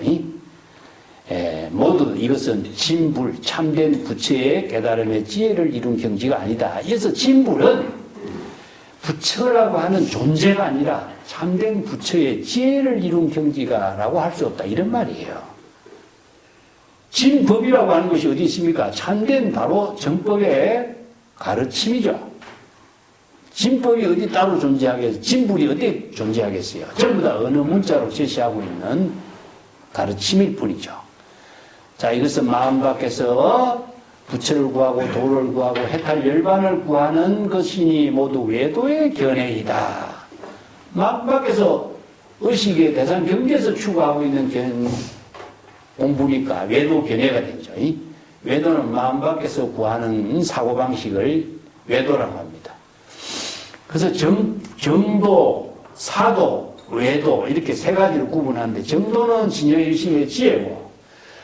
모두 이것은 진불, 참된 부처의 깨달음의 지혜를 이룬 경지가 아니다. 그래서 진불은 부처라고 하는 존재가 아니라 참된 부처의 지혜를 이룬 경지가라고 할 수 없다, 이런 말이에요. 진법이라고 하는 것이 어디 있습니까? 참된 바로 정법의 가르침이죠. 진법이 어디 따로 존재하겠어요? 진불이 어디 존재하겠어요? 전부 다 어느 문자로 제시하고 있는 가르침일 뿐이죠. 자, 이것은 마음 밖에서 부처를 구하고 도를 구하고 해탈열반을 구하는 것이니 모두 외도의 견해이다. 마음 밖에서 의식의 대상 경계에서 추구하고 있는 공부니까 외도 견해가 되죠. 외도는 마음 밖에서 구하는 사고방식을 외도라고 합니다. 그래서 정도, 사도, 외도 이렇게 세 가지를 구분하는데, 정도는 진여일심의 지혜고,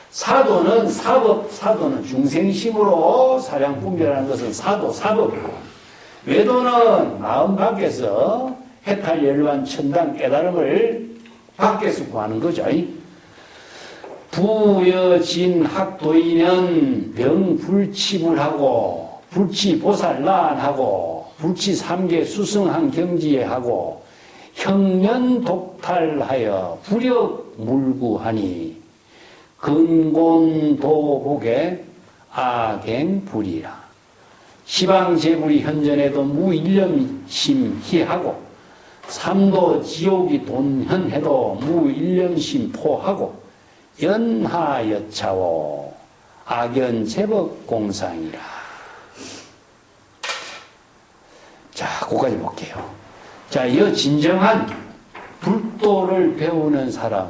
사도는 사도는 중생심으로 사량 분별하는 것은 사법이고, 외도는 마음 밖에서 해탈열반 천당 깨달음을 밖에서 구하는 거죠. 부여진 학도인은 병불치불하고 불치보살난하고 불치삼계 수승한 경지하고 형년독탈하여 불역물구하니 근곤도복의 악행불이라. 시방제불이 현전에도 무일념심희하고 삼도 지옥이 돈현해도 무일념심포하고 연하여차오 악연제법공상이라. 자, 거기까지 볼게요. 자, 이 진정한 불도를 배우는 사람,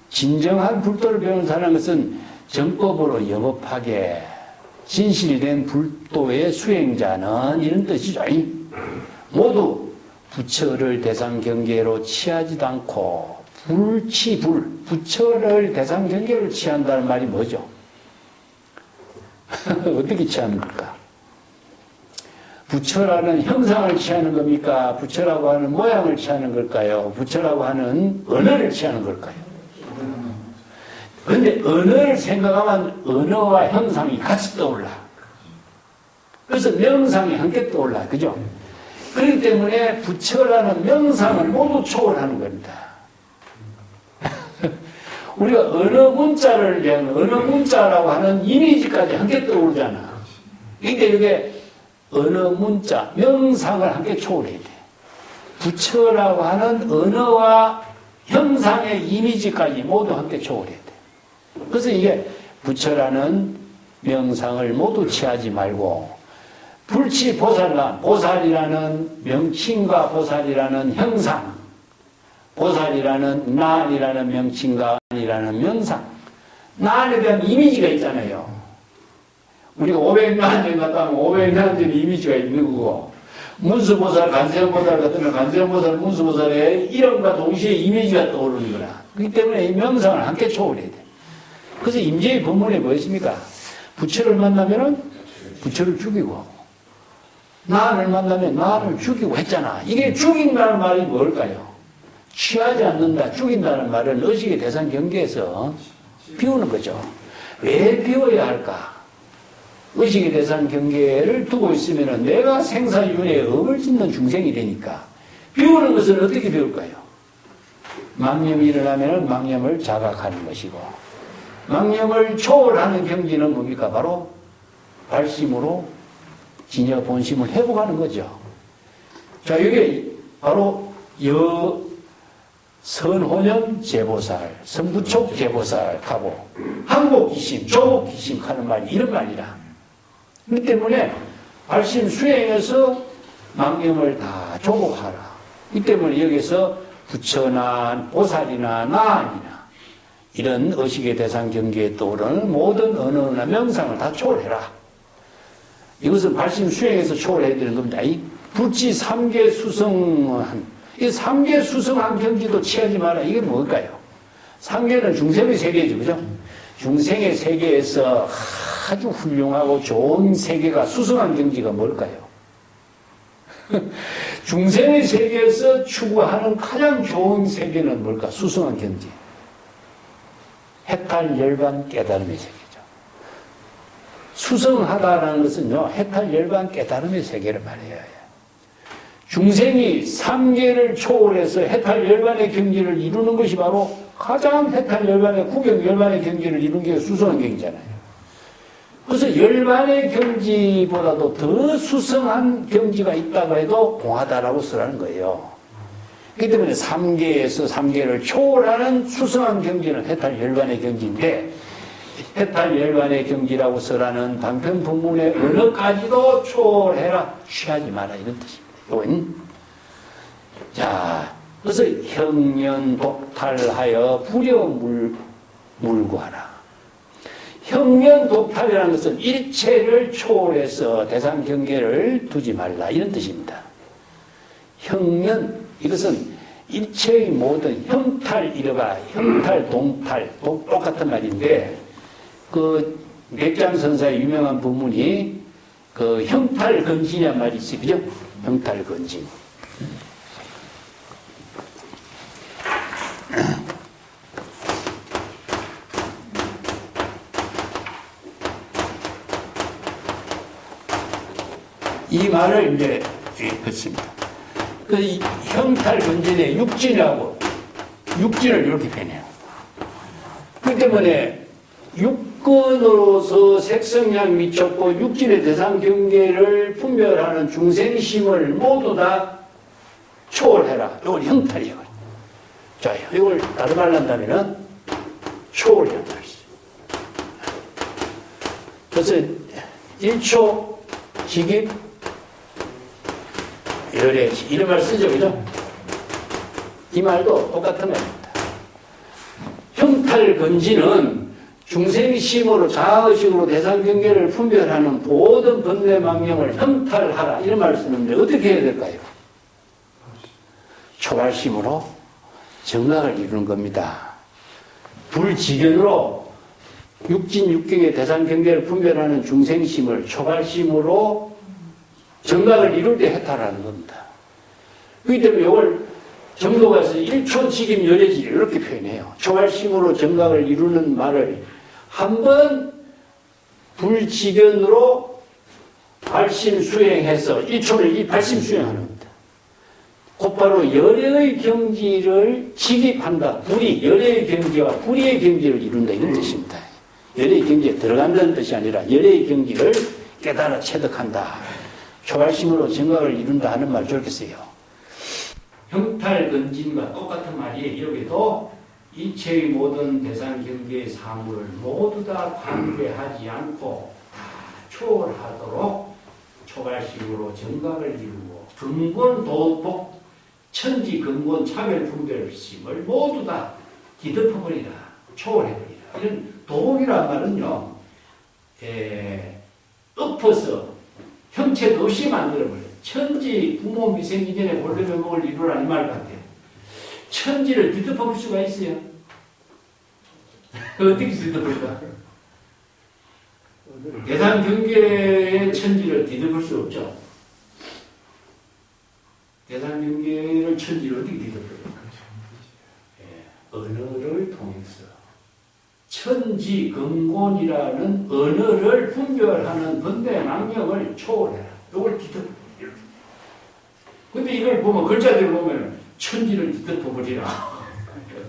진정한 불도를 배우는 사람은 것은 정법으로 영업하게 진실된 불도의 수행자는 이런 뜻이죠. 모두 부처를 대상 경계로 취하지도 않고 부처를 대상 경계로 취한다는 말이 뭐죠? 어떻게 취합니까? 부처라는 형상을 취하는 겁니까? 부처라고 하는 모양을 취하는 걸까요? 부처라고 하는 언어를 취하는 걸까요? 그런데 언어를 생각하면 언어와 형상이 같이 떠올라. 그래서 명상이 함께 떠올라. 그죠? 그렇기 때문에 부처라는 명상을 모두 초월하는 겁니다. 우리가 언어 문자라고 하는 이미지까지 함께 떠오르잖아. 그러니까 이게 언어 문자, 명상을 함께 초월해야 돼. 부처라고 하는 언어와 형상의 이미지까지 모두 함께 초월해야 돼. 그래서 이게 부처라는 명상을 모두 취하지 말고 불치 보살만, 보살이라는 명칭과 보살이라는 형상, 보살이라는 나이라는 명칭과 나이라는 명상, 나에 대한 이미지가 있잖아요. 우리가 500만 년 갔다 하면 500만 년 이미지가 있는 거고, 문수보살, 간세음보살 같은 경우는 간세음보살, 문수보살의 이름과 동시에 이미지가 떠오르는 거라. 그렇기 때문에 이 명상을 함께 초월해야 돼. 그래서 임재의 법문에 뭐 있습니까? 부처를 만나면은 부처를 죽이고, 나를 만나면 나를 죽이고 했잖아. 이게 죽인다는 말이 뭘까요? 취하지 않는다, 죽인다는 말은 의식의 대상 경계에서 비우는 거죠. 왜 비워야 할까? 의식의 대상 경계를 두고 있으면 내가 생사윤회에 업을 짓는 중생이 되니까. 비우는 것은 어떻게 비울까요? 망념이 일어나면 망념을 자각하는 것이고, 망념을 초월하는 경지는 뭡니까? 바로 발심으로 진여 본심을 회복하는 거죠. 자, 이게 바로 선호년 제보살, 선부촉 제보살하고 항복기심, 조복기심 하는 말이 이런 말이라. 그렇기 때문에 발심 수행해서 망념을 다 조복하라. 이 때문에 여기서 부처나 보살이나 나아니나 이런 의식의 대상 경계에 떠오르는 모든 언어나 명상을 다 초월해라. 이것은 발심 수행해서 초월해야 되는 겁니다. 이 불지 삼계 수성한, 이 삼계 수성한 경지도 취하지 마라. 이게 뭘까요? 삼계는 중생의 세계죠. 그죠? 중생의 세계에서 아주 훌륭하고 좋은 세계가 수성한 경지가 뭘까요? 중생의 세계에서 추구하는 가장 좋은 세계는 뭘까? 수성한 경지. 해탈, 열반, 깨달음의 세계죠. 수성하다라는 것은요, 해탈, 열반, 깨달음의 세계를 말해야 해요. 중생이 삼계를 초월해서 해탈, 열반의 경지를 이루는 것이 바로 가장 해탈, 열반의 구경, 열반의 경지를 이루는 게 수성한 경지잖아요. 그래서 열반의 경지보다도 더 수성한 경지가 있다고 해도 공하다라고 쓰라는 거예요. 그렇기 때문에 삼계에서 삼계를 초월하는 수성한 경지는 해탈 열반의 경지인데, 해탈 열반의 경지라고 쓰라는 방편법문의 언어까지도 초월해라, 취하지 마라, 이런 뜻입니다. 자, 그래서 형년 독탈하여 불여 물구하라. 형년 독탈이라는 것은 일체를 초월해서 대상 경계를 두지 말라, 이런 뜻입니다. 형년, 이것은 일체의 모든 형탈, 이르바 형탈, 동탈, 똑같은 말인데, 그 백장선사의 유명한 법문이 그 형탈건진이란 말이 있어요. 그죠? 형탈건진. 이 말을 이제 긋습니다. 그 형탈건진의 육진하고 육진을 이렇게 빼내요. 그 때문에 육근으로서 색성량 미쳤고 육진의 대상 경계를 분별하는 중생심을 모두 다 초월해라. 이걸 형탈이에요. 자, 이걸 다른 말로 한다면은 초월한다. 그래서 1초 직입 열애시 이런 말 쓰죠, 그죠? 이 말도 똑같은 말입니다. 형탈건지는 중생의 심으로 자의식으로 대상경계를 분별하는 모든 번뇌망령을 형탈하라, 이런 말을 쓰는데 어떻게 해야 될까요? 초발심으로 정락을 이루는 겁니다. 불지견으로 육진육경의 대상경계를 분별하는 중생심을 초발심으로 정각을 이룰 때 해탈하는 겁니다. 그렇기 때문에 이걸 정도가서 1초 직임 열애지 이렇게 표현해요. 초발심으로 정각을 이루는 말을 한번 불지견으로 발심 수행해서 1초를 이 발심 수행하는 겁니다. 곧바로 열애의 경지를 직입한다. 불이 열애의 경지와 불의의 경지를 이룬다, 이런 뜻입니다. 열애의 경지에 들어간다는 뜻이 아니라 열애의 경지를 깨달아 체득한다. 초발심으로 정각을 이룬다 하는 말 저렇게 써요. 형탈근진과 똑같은 말이에요. 여기도 이체의 모든 대상 경계의 사물을 모두 다 관계하지 않고 다 초월하도록 초발식으로 정각을 이루고 근본 도복 천지 근본 차별 분별심을 모두 다 뒤덮어버리라, 초월해버리라. 이런 도복이란 말은요, 엎어서 형체도 없이 만들어버려요. 천지 부모 미생 이전에 본래 면목을 이루라 이 말 같아요. 천지를 뒤덮어볼 수가 있어요. 어떻게 뒤덮을까? 대상 경계의 천지를 뒤덮을 수 없죠. 대상 경계를 천지를 어떻게 뒤덮을까? 언어를 통해서 천지 근본이라는 언어를 분별하는 번뇌망령을 초월해라. 이걸 뒤덮어. 근데 이걸 보면 글자대로 보면 천지를 뒤덮어버리라.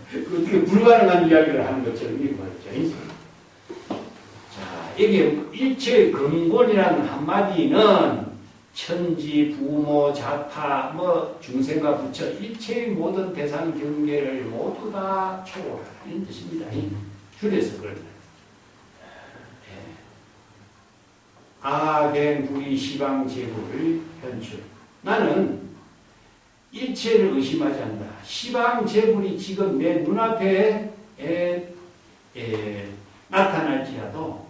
어떻게 불가능한 이야기를 하는 것처럼 이게 말이죠. 자, 이게 일체의 근본이라는 한마디는 천지, 부모, 자타, 중생과 부처 일체의 모든 대상 경계를 모두 다 초월하라. 이런 뜻입니다. 줄여서 그러네. 아갱 불이 시방 제불을 현출. 나는 일체를 의심하지 않는다. 시방 제불이 지금 내 눈앞에 나타날지라도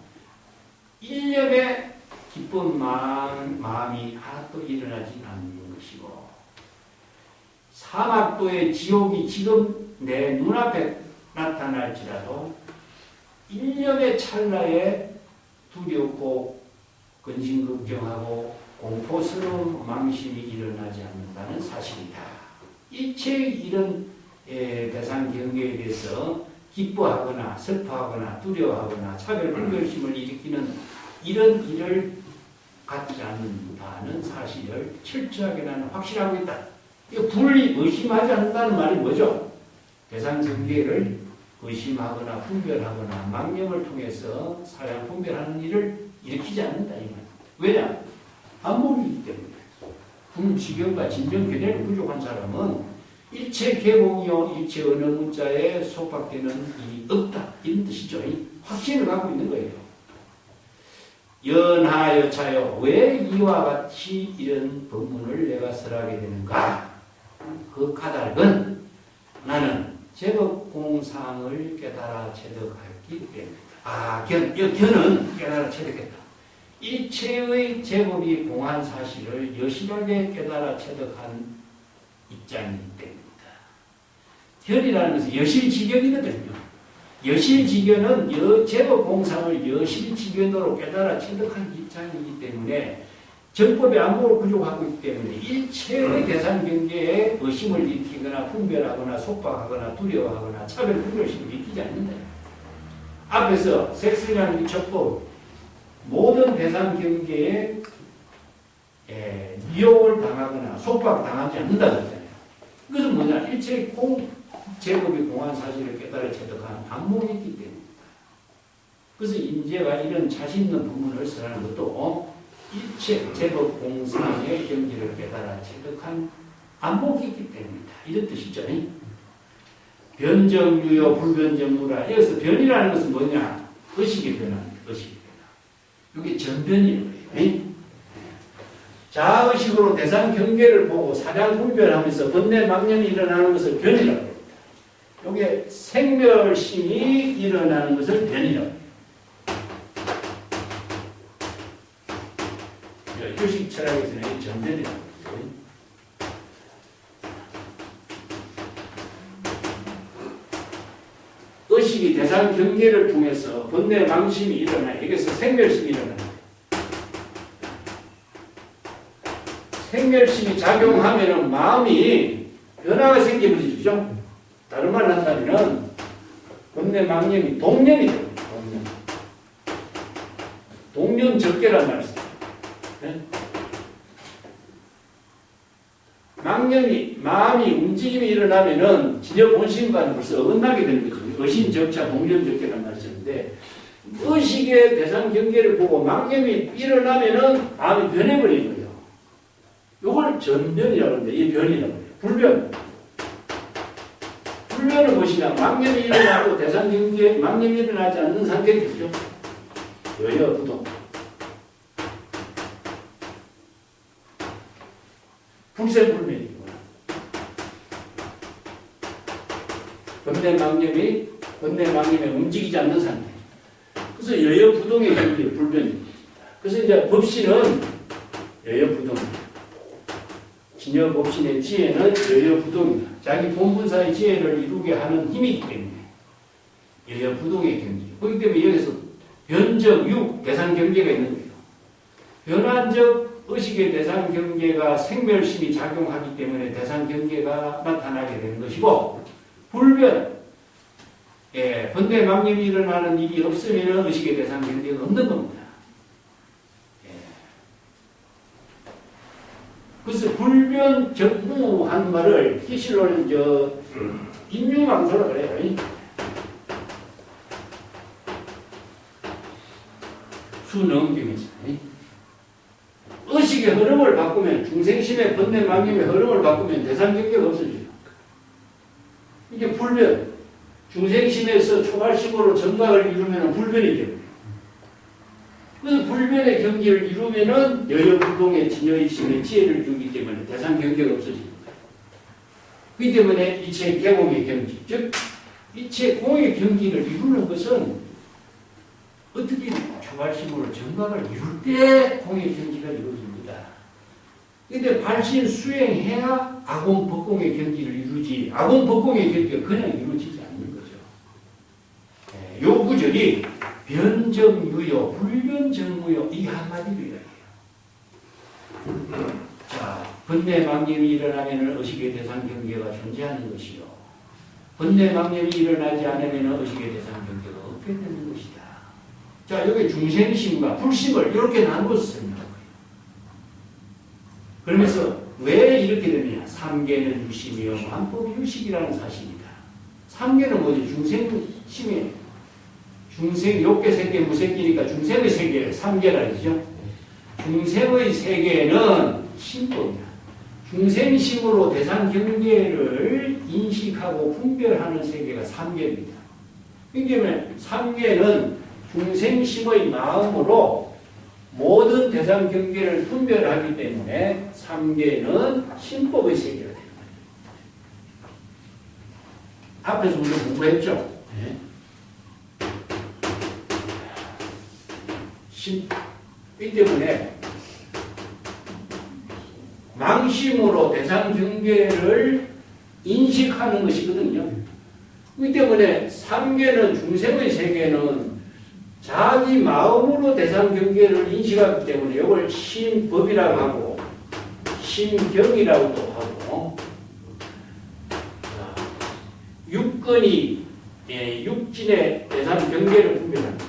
일념의 기쁜 마음이 하나도 일어나지 않는 것이고 사막도의 지옥이 지금 내 눈앞에 나타날지라도 일념의 찰나에 두렵고 근심긍정하고 공포스러운 망심이 일어나지 않는다는 사실이다. 일체의 이런 대상 경계에 대해서 기뻐하거나 슬퍼하거나 두려워하거나 차별 분별심을 일으키는 이런 일을 갖지 않는다는 사실을 철저하게 나는 확실하고 있다. 이거 분리 의심하지 않는다는 말이 뭐죠? 대상 경계를 의심하거나 분별하거나 망념을 통해서 사량 분별하는 일을 일으키지 않는다 이 말. 왜냐? 안목이기 때문에. 분지경과 진정 견해를 부족한 사람은 일체 개공이요 일체 어느 문자에 속박되는 일이 없다 이런 뜻이죠. 확신을 갖고 있는 거예요. 연하여차여 왜 이와 같이 이런 법문을 내가 설하게 되는가? 그 까닭은 나는 제법공상을 깨달아 체득했기 때문이다. 견은 깨달아 체득했다. 일체의 제법이 공한 사실을 여실하게 깨달아 체득한 입장이기 때문이다. 견이라는 것은 여실지견이거든요. 여실지견은 제법공상을 여실지견으로 깨달아 체득한 입장이기 때문에 정법의 안목을 부족하고 있기 때문에 일체의 대상 경계에 의심을 일으키거나 분별하거나 속박하거나 두려워하거나 차별 분별심을 일으키지 않는다. 앞에서 색슬이라는 이 첩법 모든 대상 경계에 미혹을 당하거나 속박당하지 않는다 그랬잖아요. 이것은 뭐냐? 일체의 제법이 공한 사실을 깨달아 체득한 안목이 있기 때문입니다. 그래서 인재가 이런 자신 있는 부분을 쓰라는 것도 일체 제법 공상의 경지를 깨달아 체득한 안목이 있기 때문이다. 이런 뜻이죠. 변정유효 불변정무라. 여기서 변이라는 것은 뭐냐? 의식의 변화입니다. 의식의 변화. 이게 전변이에요. 자의식으로 대상 경계를 보고 사량 분별하면서 번뇌 망념이 일어나는 것을 변이라고 합니다. 이게 생멸심이 일어나는 것을 변이라고 합니다. 휴식 철학에서는 전변이라고 합니다. 의식이 대상 경계를 통해서 번뇌 망심이 일어나요. 여기서 생멸심이 일어나요. 생멸심이 작용하면 마음이 변화가 생기죠. 다른 말로 한다면 번뇌 망념이 동념이 됩니다. 동념적계란 말이 있어요. 네? 망념이, 마음이 움직임이 일어나면은 진여 본심과는 벌써 어긋나게 되는 거죠. 의심적자, 동념적계란 말이 있었는데 의식의 대상 경계를 보고 망념이 일어나면은 마음이 변해버리는 거예요. 이걸 전변이라고 하는데 이 변이라고 해요. 불변. 불변은 무엇이냐? 망념이 일어나고 대상 경계에 망념이 일어나지 않는 상태겠죠. 여여부동. 불생불멸이구나. 번뇌망념이 움직이지 않는 상태. 그래서 여여부동의 경계 불변입니다. 그래서 이제 법신은 여여부동입니다. 진여법신의 지혜는 여여부동이다. 자기 본분사의 지혜를 이루게 하는 힘이기 때문에 여여부동의 경계. 그렇기 때문에 여기서 변적, 육, 대상 경계가 있는 거예요. 변환적 의식의 대상 경계가 생멸심이 작용하기 때문에 대상 경계가 나타나게 되는 것이고, 불변, 번뇌 망념이 일어나는 일이 없으면 의식의 대상 경계가 없는 겁니다. 그래서 불변 적무한 말을 기실로는 인유망소라 그래요. 수능경에서 의식의 흐름을 바꾸면, 중생심의 번뇌 망념의 흐름을 바꾸면 대상 경계가 없어져요. 이게 불변, 중생심에서 초발심으로 정각을 이루면 불변이 돼요. 그래서 불변의 경계를 이루면은 여여불동의 진여의심의 지혜를 주기 때문에 대상 경계가 없어집니다. 그렇기 때문에 이체 개공의 경지, 즉 이체 공의 경지를 이루는 것은 어떻게 초발심으로 정각을 이룰 때 공의 경지가 이루어집니다. 그런데 발신 수행해야 아공 법공의 경지를 이루지, 아공 법공의 경지가 그냥 이루어지지 않는 거죠. 요 구절이 변정유효, 불변정무효, 이 한마디로 이야기해요. 자, 번뇌망념이 일어나면 의식의 대상 경계가 존재하는 것이요. 번뇌망념이 일어나지 않으면 의식의 대상 경계가 없게 되는 것이다. 자, 여기 중생심과 불심을 이렇게 나누어서 설명한 거예요. 그러면서 왜 이렇게 되느냐? 삼계는 유심이요, 만법이 유식이라는 사실이다. 삼계는 뭐지? 중생심이 중생, 욕계 세계, 무색계니까 중생의 세계, 삼계라 그러죠. 중생의 세계는 심법이다. 중생심으로 대상 경계를 인식하고 분별하는 세계가 삼계입니다. 그렇기 때문에 삼계는 중생심의 마음으로 모든 대상 경계를 분별하기 때문에 삼계는 심법의 세계가 됩니다. 앞에서 우리가 공부했죠. 네. 이 때문에 망심으로 대상 경계를 인식하는 것이거든요. 이 때문에 삼계는 중생의 세계는 자기 마음으로 대상 경계를 인식하기 때문에 이걸 심법이라고 하고 심경이라고도 하고, 육근이 육진의 대상 경계를 분별합니다.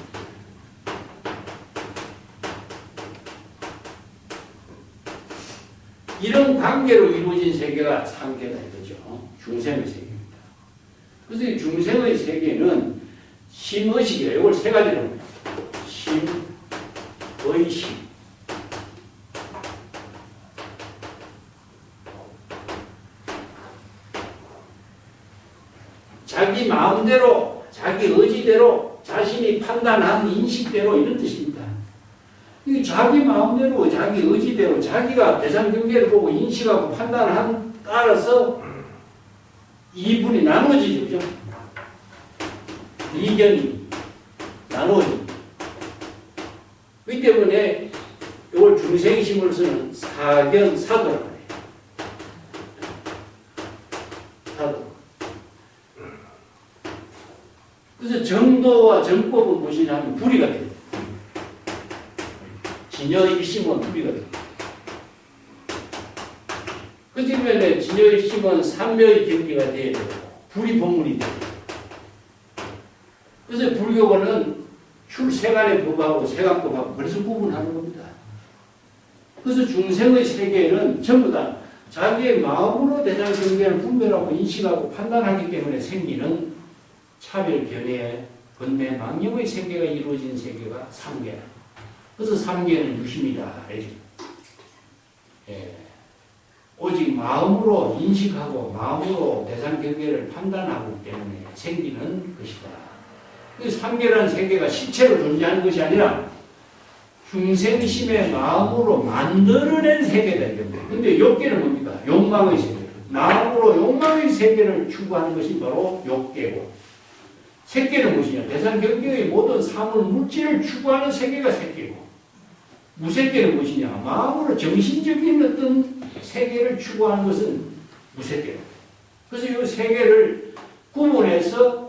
이런 관계로 이루어진 세계가 삼계다 이거죠. 중생의 세계입니다. 그래서 이 중생의 세계는 심의식이에요. 이걸 세 가지로 합니다. 심의식. 자기 마음대로, 자기 의지대로, 자신이 판단한 인식대로 이런 뜻입니다. 자기 마음대로, 자기 의지대로, 자기가 대상 경계를 보고 인식하고 판단한 따라서 이분이 나누어지죠. 그죠? 이견이 나누어집니다. 그렇기 때문에 이걸 중생심을 쓰는 사견, 사도라고 해요. 사도. 그래서 정도와 정법은 무엇이냐면 불이가 돼요. 진여일심은 불이가 됩니다. 그 때문에 진여일심은 삼묘의 경계가 돼야 되고 불이 본문이 돼요. 그래서 불교는 출세간의 법하고 세간법하고 그래서 구분하는 겁니다. 그래서 중생의 세계는 전부 다 자기의 마음으로 대상 경계를 분별하고 인식하고 판단하기 때문에 생기는 차별 견해, 번뇌, 망념의 세계가 이루어진 세계가 삼계다. 그래서 삼계는 유심이다. 예. 오직 마음으로 인식하고 마음으로 대상 경계를 판단하기 때문에 생기는 것이다. 그 삼계라는 세계가 실체로 존재하는 것이 아니라 중생심의 마음으로 만들어낸 세계다. 근데 욕계는 뭡니까? 욕망의 세계. 마음으로 욕망의 세계를 추구하는 것이 바로 욕계고, 색계는 무엇이냐? 대상 경계의 모든 사물 물질을 추구하는 세계가 색계고, 무색계는 무엇이냐? 마음으로 정신적인 어떤 세계를 추구하는 것은 무색계다. 그래서 이 세계를 구분해서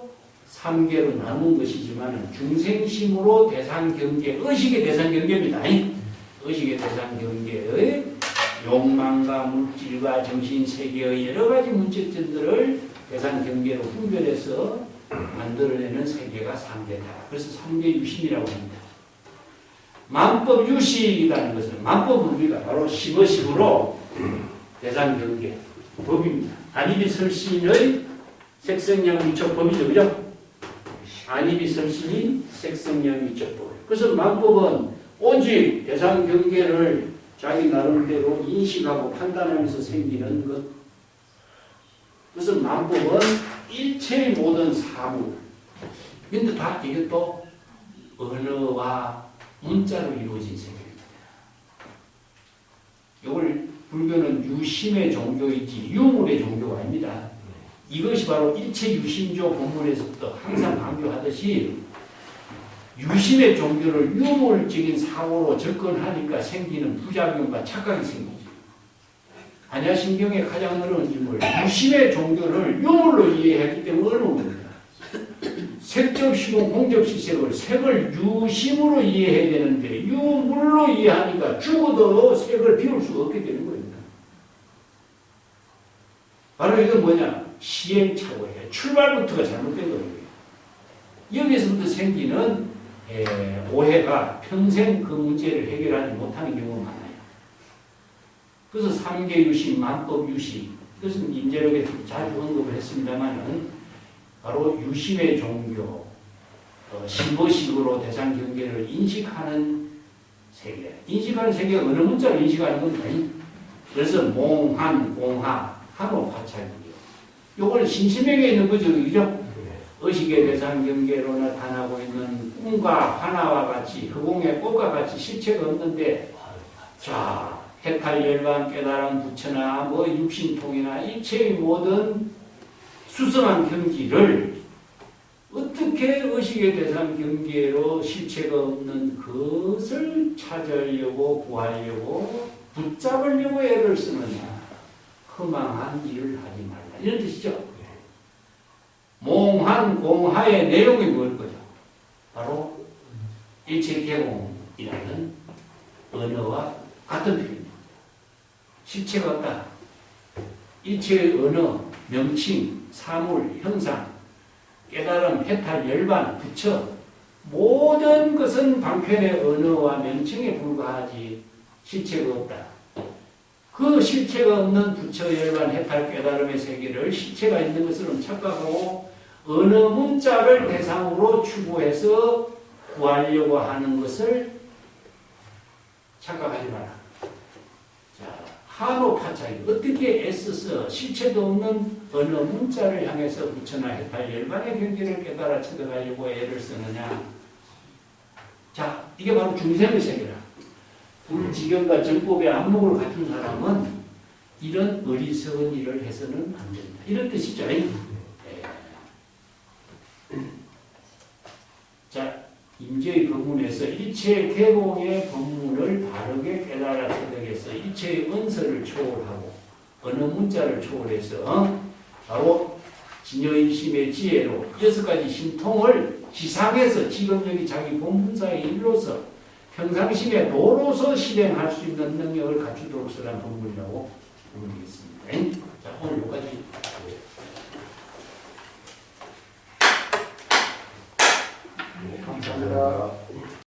3개로 나눈 것이지만 중생심으로 대상 경계, 의식의 대상 경계입니다. 의식의 대상 경계의 욕망과 물질과 정신 세계의 여러 가지 문제점들을 대상 경계로 분별해서 만들어내는 세계가 3계다. 그래서 3계 유심이라고 합니다. 만법 유식이라는 것은, 만법은 우리가 바로 심어식으로 대상 경계 법입니다. 안입이 설신의 색성량 미적법이죠. 그죠? 안입이 설신이 색성량 미적법. 그래서 만법은 오직 대상 경계를 자기 나름대로 인식하고 판단하면서 생기는 것. 그래서 만법은 일체의 모든 사물. 근데 다 이것도 언어와 문자로 이루어진 세계입니다. 이걸 불교는 유심의 종교이지 유물의 종교가 아닙니다. 이것이 바로 일체 유심조 본문에서부터 항상 강조하듯이 유심의 종교를 유물적인 사고로 접근하니까 생기는 부작용과 착각이 생기죠. 반야신경의 가장 어려운 인물, 유심의 종교를 유물로 이해하기 때문에 어려운 겁니다. 색접시공 공접시색을 색을 유심으로 이해해야 되는데 유물로 이해하니까 죽어도 색을 비울 수가 없게 되는 겁니다. 바로 이건 뭐냐? 시행착오예요. 출발부터가 잘못된 거예요. 여기서부터 생기는 오해가 평생 그 문제를 해결하지 못하는 경우가 많아요. 그래서 3계 유심, 만법 유심, 이것은 임재록에 자주 언급을 했습니다만은 바로 유심의 종교, 신보식으로 대상 경계를 인식하는 세계. 인식하는 세계가 어느 문자로 인식하는 겁니다. 그래서 몽한, 공하, 한호, 파찰이요. 요걸 신심에게 있는 거죠. 그죠? 의식의 대상 경계로 나타나고 있는 꿈과 화나와 같이 허공의 꽃과 같이 실체가 없는데, 자, 해탈 열반 깨달음 부처나 뭐 육신통이나 일체의 모든 수성한 경지를 어떻게 의식의 대상 경계로 실체가 없는 그것을 찾으려고 구하려고 붙잡으려고 애를 쓰느냐. 허망한 일을 하지 말라. 이런 뜻이죠. 몽한 공하의 내용이 뭘 거죠? 바로 일체개공이라는 언어와 같은 표현입니다. 실체가 없다. 일체의 언어, 명칭, 사물, 형상, 깨달음, 해탈, 열반, 부처 모든 것은 방편의 언어와 명칭에 불과하지 실체가 없다. 그 실체가 없는 부처, 열반, 해탈, 깨달음의 세계를 실체가 있는 것으로 착각하고 어느 문자를 대상으로 추구해서 구하려고 하는 것을 착각하지 마라. 자, 한호 파차이 어떻게 애써서 실체도 없는 어느 문자를 향해서 부처나 해탈, 열반의 경지를 깨달아 찾아가려고 애를 쓰느냐. 자, 이게 바로 중생의 세계라. 불지경과 정법의 안목을 갖춘 사람은 이런 어리석은 일을 해서는 안 된다. 이런 뜻이죠. 자, 임재의 법문에서 일체의 개공의 법문을 바르게 깨달아 터득해서 일체의 언서를 초월하고 어느 문자를 초월해서 바로 진여인심의 지혜로 6가지 신통을 지상에서 지금 여기 자기 본분사의 일로서 평상심의 도로서 실행할 수 있는 능력을 갖추도록 쓰란 법문이라고 부르겠습니다. 자, 오늘 여기까지. 감사합니다.